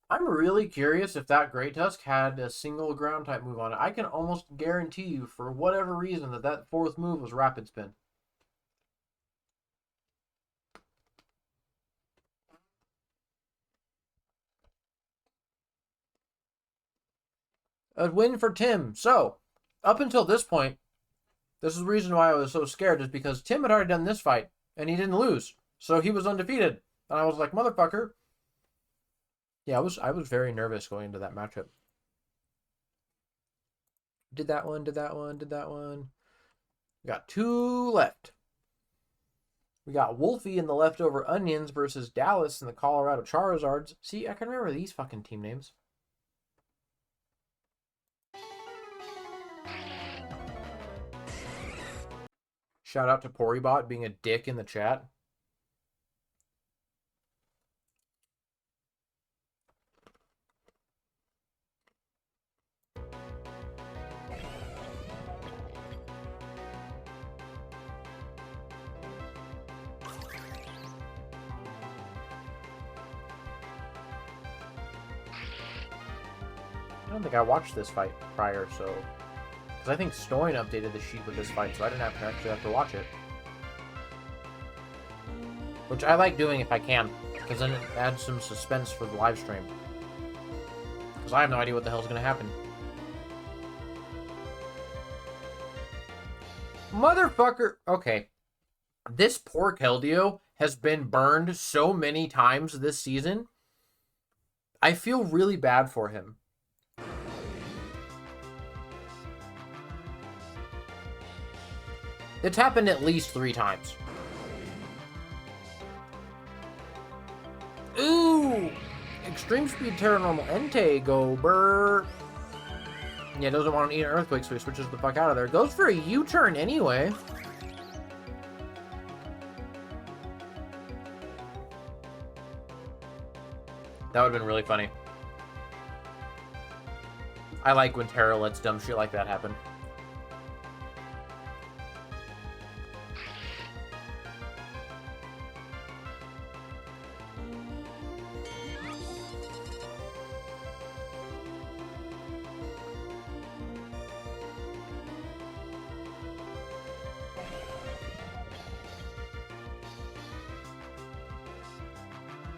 I'm really curious if that Great Tusk had a single ground type move on it. I can almost guarantee you, for whatever reason, that fourth move was Rapid Spin. A win for Tim. So, up until this point, this is the reason why I was so scared, is because Tim had already done this fight, and he didn't lose. So he was undefeated. And I was like, motherfucker. Yeah, I was very nervous going into that matchup. Did that one, did that one, did that one. We got two left. We got Wolfie and the Leftover Onions versus Dallas and the Colorado Charizards. See, I can remember these fucking team names. Shout out to Poribot being a dick in the chat. I don't think I watched this fight prior, so... Because I think Stoin updated the sheet with this fight, so I didn't actually have to watch it. Which I like doing if I can, because then it adds some suspense for the live stream. Because I have no idea what the hell's going to happen. Motherfucker! Okay. This poor Keldeo has been burned so many times this season. I feel really bad for him. It's happened at least 3 times. Ooh! Extreme Speed Terra Normal Entei go burr. Yeah, doesn't want to eat an Earthquake, so he switches the fuck out of there. Goes for a U-turn anyway. That would have been really funny. I like when Terra lets dumb shit like that happen.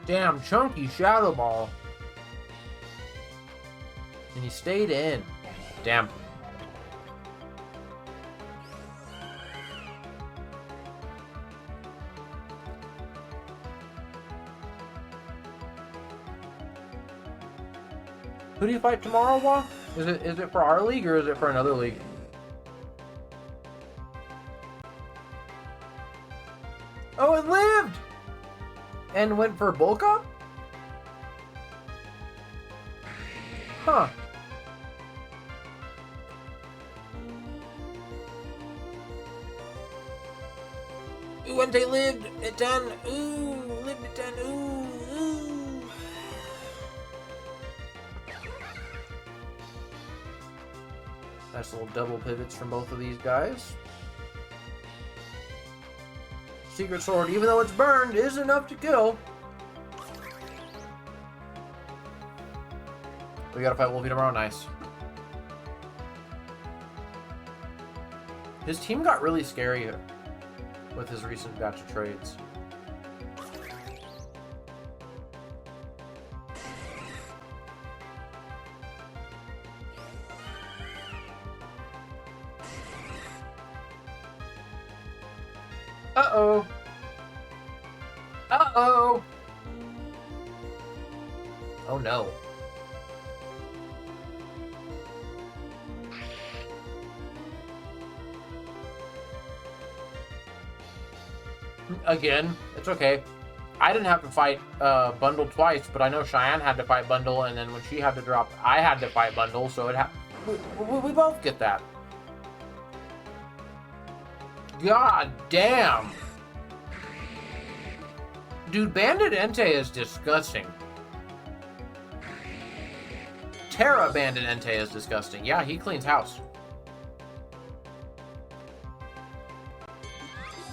Damn, chunky Shadow Ball. And he stayed in. Damn. Who do you fight tomorrow, Wa? Is it for our league or is it for another league? Oh, it lived! And went for bulk up? Huh. Ooh, Entei lived it done. Ooh, lived it done. Ooh. Nice little double pivots from both of these guys. Secret Sword, even though it's burned, is enough to kill. We gotta fight Wolfie tomorrow. Nice. His team got really scary with his recent batch of trades. Uh-oh. Uh-oh. Oh, no. Again, it's okay. I didn't have to fight Bundle twice, but I know Cheyenne had to fight Bundle, and then when she had to drop, I had to fight Bundle, so we both get that. God damn. Dude, Bandit Entei is disgusting. Terra Bandit Entei is disgusting. Yeah, he cleans house.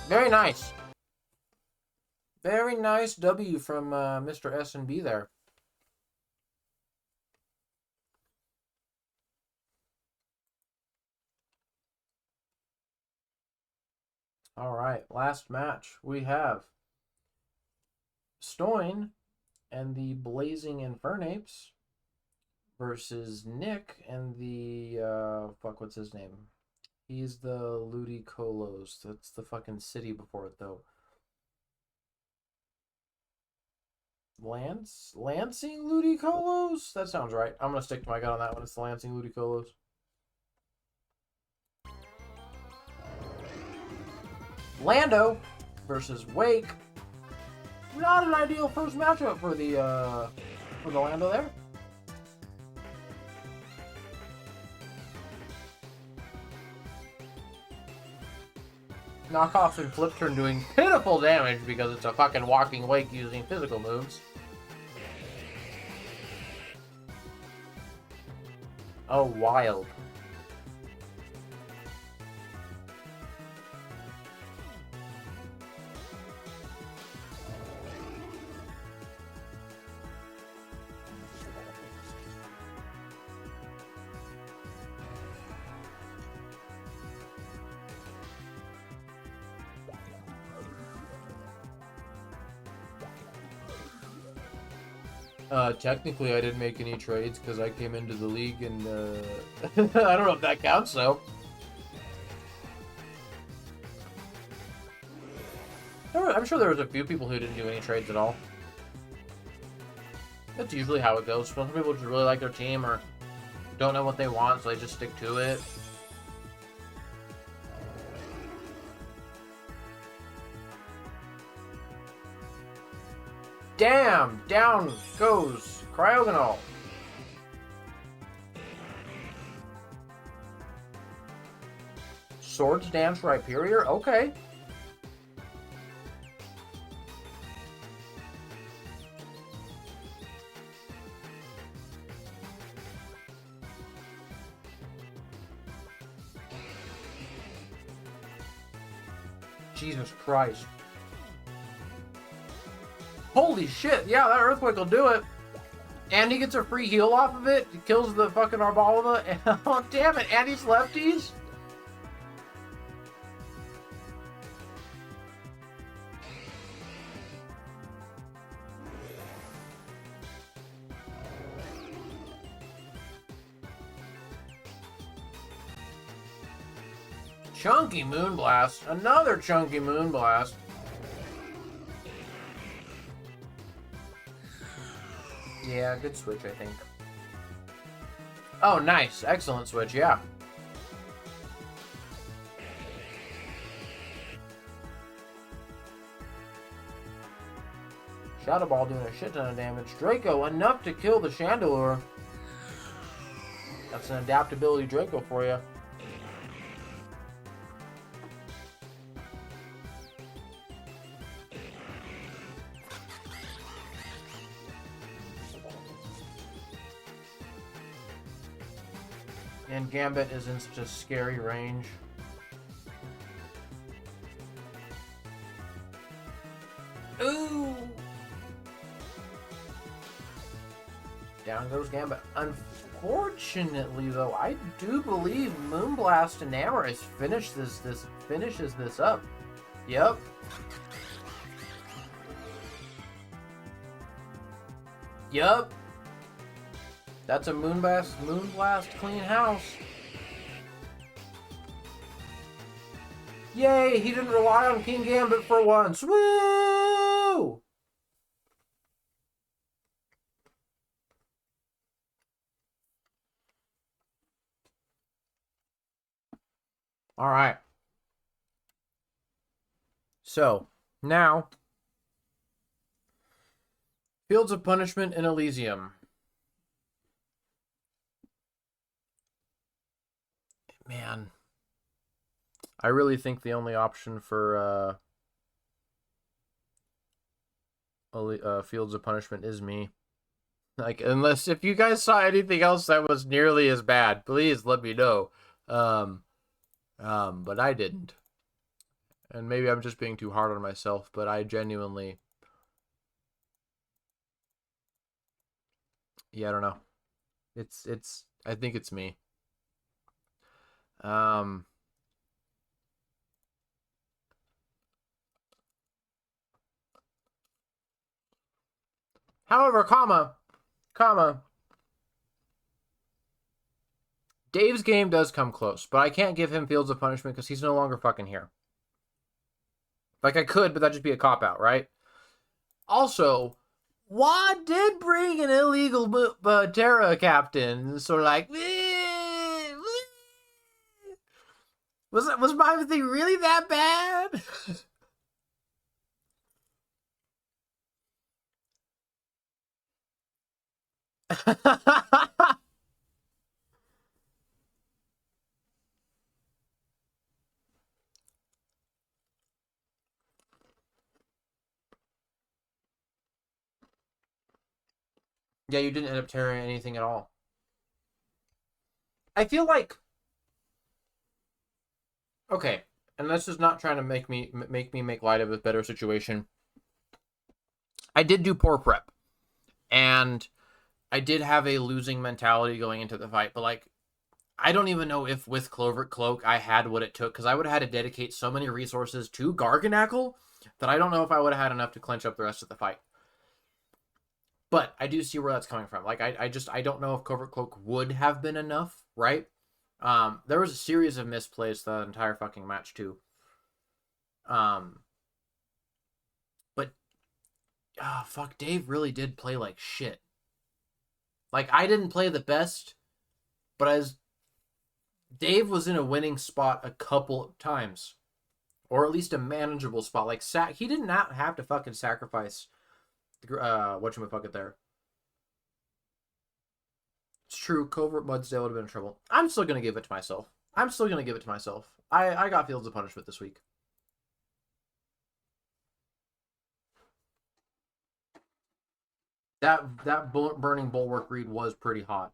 Very nice. Very nice W from Mr. S&B there. All right, last match we have Stoin and the Blazing Infernapes versus Nick and the fuck, what's his name? He's the Ludicolo. That's the fucking city before it though. Lansing Ludicolos? That sounds right. I'm gonna stick to my gut on that one. It's the Lansing Ludicolos. Lando versus Wake. Not an ideal first matchup for the Lando there. Knockoff and flip turn doing pitiful damage because it's a fucking walking Wake using physical moves. Oh, wild. Technically, I didn't make any trades because I came into the league and I don't know if that counts though. I'm sure there was a few people who didn't do any trades at all. That's usually how it goes. Some people just really like their team or don't know what they want, so they just stick to it. Damn! Down goes Cryogonal. Swords Dance Rhyperior? Okay. Jesus Christ. Holy shit, yeah, that Earthquake will do it. And he gets a free heal off of it. He kills the fucking Arbalva. And, oh, damn it, and he's lefties? Chunky Moonblast. Another Chunky Moonblast. Yeah, good switch, I think. Oh, nice. Excellent switch, yeah. Shadow Ball doing a shit ton of damage. Draco, enough to kill the Chandelure. That's an adaptability Draco for you. And Gambit is in such a scary range. Ooh! Down goes Gambit. Unfortunately, though, I do believe Moonblast and Amorous finishes this up. Yep. Yup. That's a Moonblast clean house. Yay, he didn't rely on King Gambit for once. Woo! All right. So, now, Fields of Punishment in Elysium. Man, I really think the only option for Fields of Punishment is me. Like, unless if you guys saw anything else that was nearly as bad, please let me know. But I didn't. And maybe I'm just being too hard on myself, but I genuinely, yeah, I don't know. I think it's me. However, comma, Dave's game does come close, but I can't give him Fields of Punishment because he's no longer fucking here. Like, I could, but that'd just be a cop-out, right? Also, Wad did bring an illegal Terra captain, so like, was my thing really that bad? Yeah, you didn't end up tearing anything at all. I feel like, okay, and this is not trying to make me make light of a better situation. I did do poor prep, and I did have a losing mentality going into the fight, but like, I don't even know if with Clovert Cloak I had what it took, because I would have had to dedicate so many resources to Garganackle that I don't know if I would have had enough to clinch up the rest of the fight. But I do see where that's coming from. Like I don't know if Covert Cloak would have been enough, right? There was a series of misplays the entire fucking match too. But fuck, Dave really did play like shit. Like I didn't play the best, but as Dave was in a winning spot a couple of times, or at least a manageable spot. Like he did not have to fucking sacrifice whatchamacallit there. It's true. Covert Mudsdale would have been in trouble. I'm still gonna give it to myself. I got Fields of Punishment this week. That burning bulwark read was pretty hot.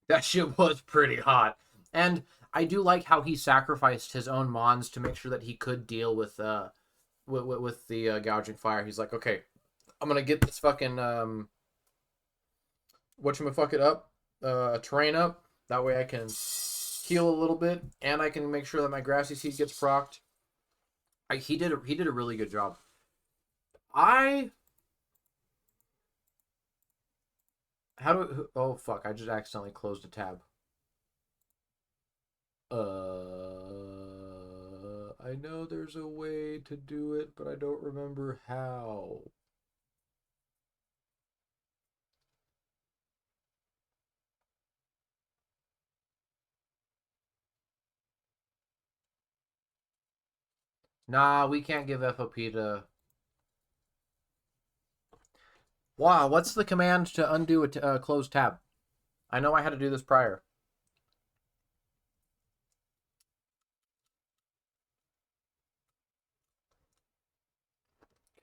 That shit was pretty hot, and I do like how he sacrificed his own mons to make sure that he could deal with the gouging fire. He's like, okay, I'm gonna get this fucking whatchamacallit up, terrain up. That way I can heal a little bit, and I can make sure that my grassy seed gets procced. He did a really good job. Oh fuck, I just accidentally closed a tab. I know there's a way to do it, but I don't remember how. Nah, we can't give FOP to... Wow, what's the command to undo a closed tab? I know I had to do this prior.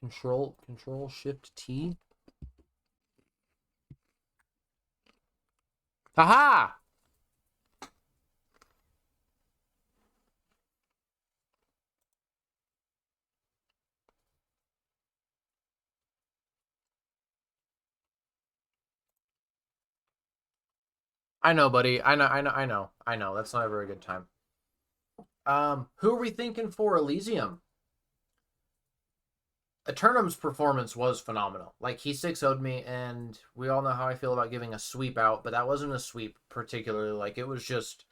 Control Shift T. Haha! I know, buddy. I know. That's not a very good time. Who are we thinking for Elysium? Eternum's performance was phenomenal. Like, he 6-0'd me, and we all know how I feel about giving a sweep out, but that wasn't a sweep particularly. Like, it was just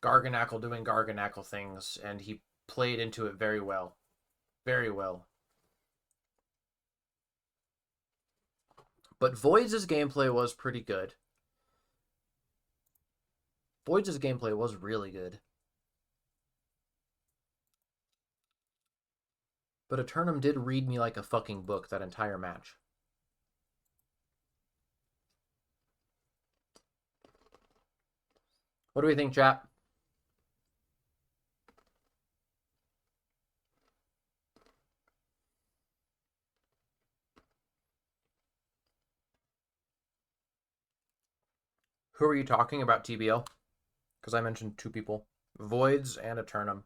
Garganackle doing Garganackle things, and he played into it very well. Very well. But Voids' gameplay was pretty good. Voids' gameplay was really good. But Eternum did read me like a fucking book that entire match. What do we think, chat? Who are you talking about, TBL? Because I mentioned two people. Voids and Eternum.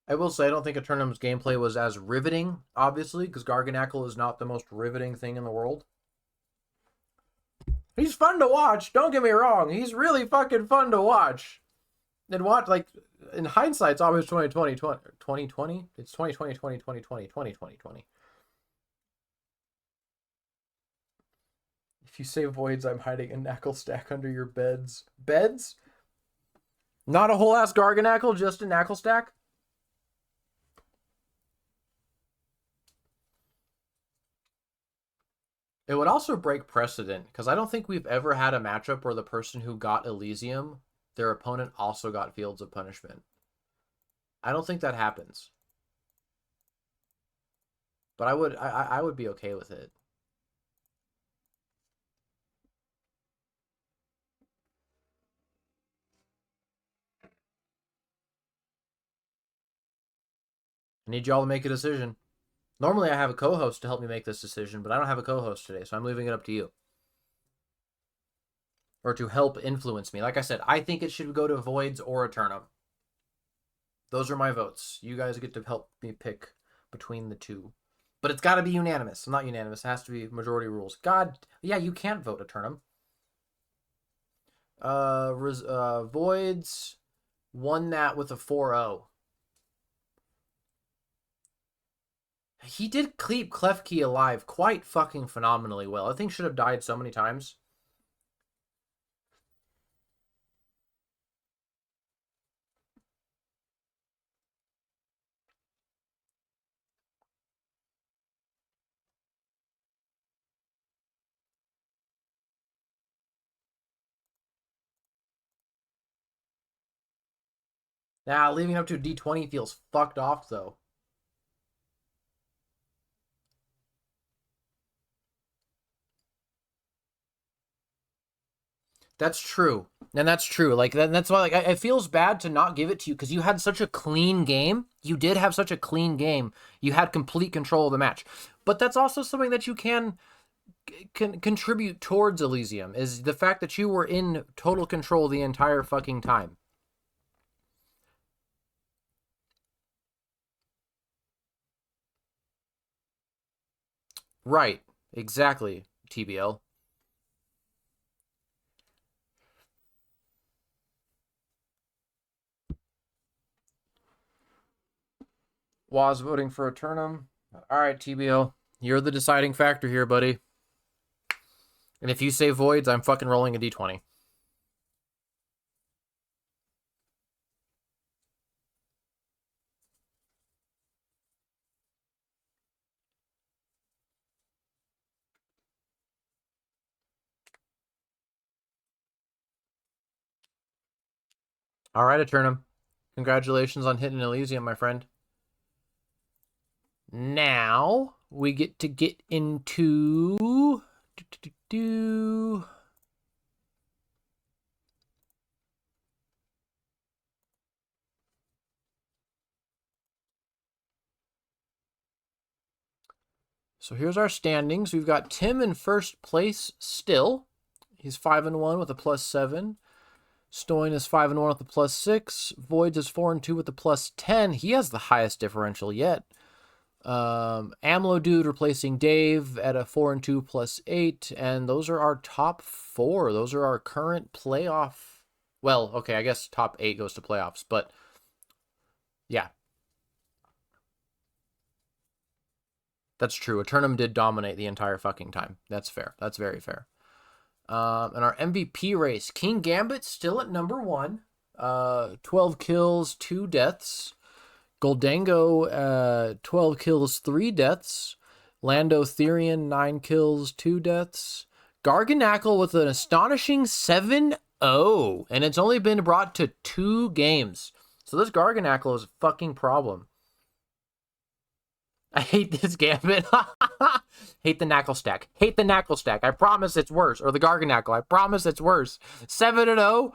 I will say I don't think Eternum's gameplay was as riveting, obviously, because Garganackle is not the most riveting thing in the world. He's fun to watch, don't get me wrong. He's really fucking fun to watch. And watch, like, in hindsight, it's always 2020. It's 2020, 2020, 2020. If you say Voids, I'm hiding a knackle stack under your beds. Beds? Not a whole ass Garganackle, just a knackle stack? It would also break precedent, because I don't think we've ever had a matchup where the person who got Elysium, their opponent also got Fields of Punishment. I don't think that happens. But I would be okay with it. I need y'all to make a decision. Normally I have a co-host to help me make this decision, but I don't have a co-host today, so I'm leaving it up to you. Or to help influence me. Like I said, I think it should go to Voids or Eternum. Those are my votes. You guys get to help me pick between the two. But it's got to be unanimous. I'm not unanimous. It has to be majority rules. God, yeah, you can't vote Eternum. Voids, won that with a 4-0. He did keep Klefki alive quite fucking phenomenally well. I think should have died so many times. Nah, leaving up to a D20 feels fucked off, though. That's true. And that's true. Like, that's why, like, it feels bad to not give it to you because you had such a clean game. You did have such a clean game. You had complete control of the match. But that's also something that you can contribute towards Elysium is the fact that you were in total control the entire fucking time. Right. Exactly, TBL. Was voting for a Turnham. All right, TBL. You're the deciding factor here, buddy. And if you say voids, I'm fucking rolling a D20. All right, Eternum. Congratulations on hitting Elysium, my friend. Now we get to get into So here's our standings. We've got Tim in first place still. He's 5-1 with a +7. Stoin is 5-1 with a +6. Voids is 4-2 with a +10. He has the highest differential yet. Amlo Dude replacing Dave at a 4-2 +8. And those are our top 4. Those are our current playoff. Well, okay, I guess top 8 goes to playoffs, but yeah. That's true. Eternum did dominate the entire fucking time. That's fair. That's very fair. And our MVP race, King Gambit still at number 1. 12 kills, 2 deaths. Goldango, 12 kills, 3 deaths. Lando Therian, 9 kills, 2 deaths. Garganackle with an astonishing 7-0. And it's only been brought to 2 games. So this Garganackle is a fucking problem. I hate this Gambit. Hate the Knackle stack. Hate the Knackle stack. I promise it's worse. Or the Garganackle. I promise it's worse. 7-0.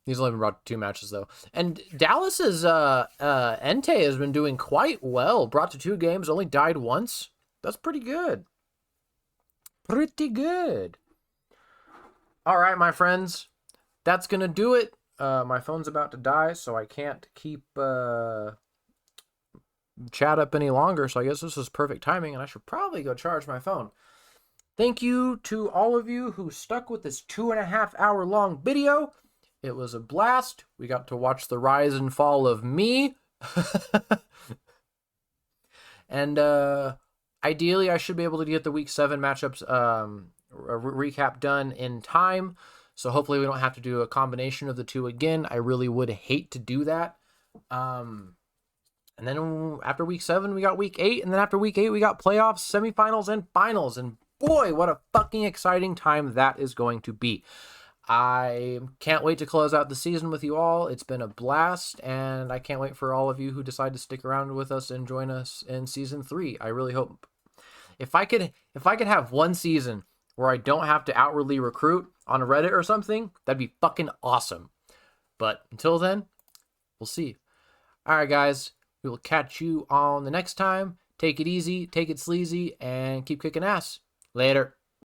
He's only been brought 2 matches, though. And Dallas's Entei has been doing quite well. Brought to 2 games, only died once. That's pretty good. Pretty good. All right, my friends. That's going to do it. My phone's about to die, so I can't keep chat up any longer. So I guess this is perfect timing, and I should probably go charge my phone. Thank you to all of you who stuck with this 2.5 hour long video. It was a blast. We got to watch the rise and fall of me. And ideally, I should be able to get the week 7 matchups recap done in time. So hopefully we don't have to do a combination of the 2 again. I really would hate to do that. And then after week 7, we got week 8. And then after week 8, we got playoffs, semifinals, and finals. And boy, what a fucking exciting time that is going to be. I can't wait to close out the season with you all. It's been a blast, and I can't wait for all of you who decide to stick around with us and join us in season 3. I really hope if I could have one season where I don't have to outwardly recruit on Reddit or something, that'd be fucking awesome. But until then, we'll see. All right, guys, we will catch you on the next time. Take it easy, take it sleazy, and keep kicking ass. Later.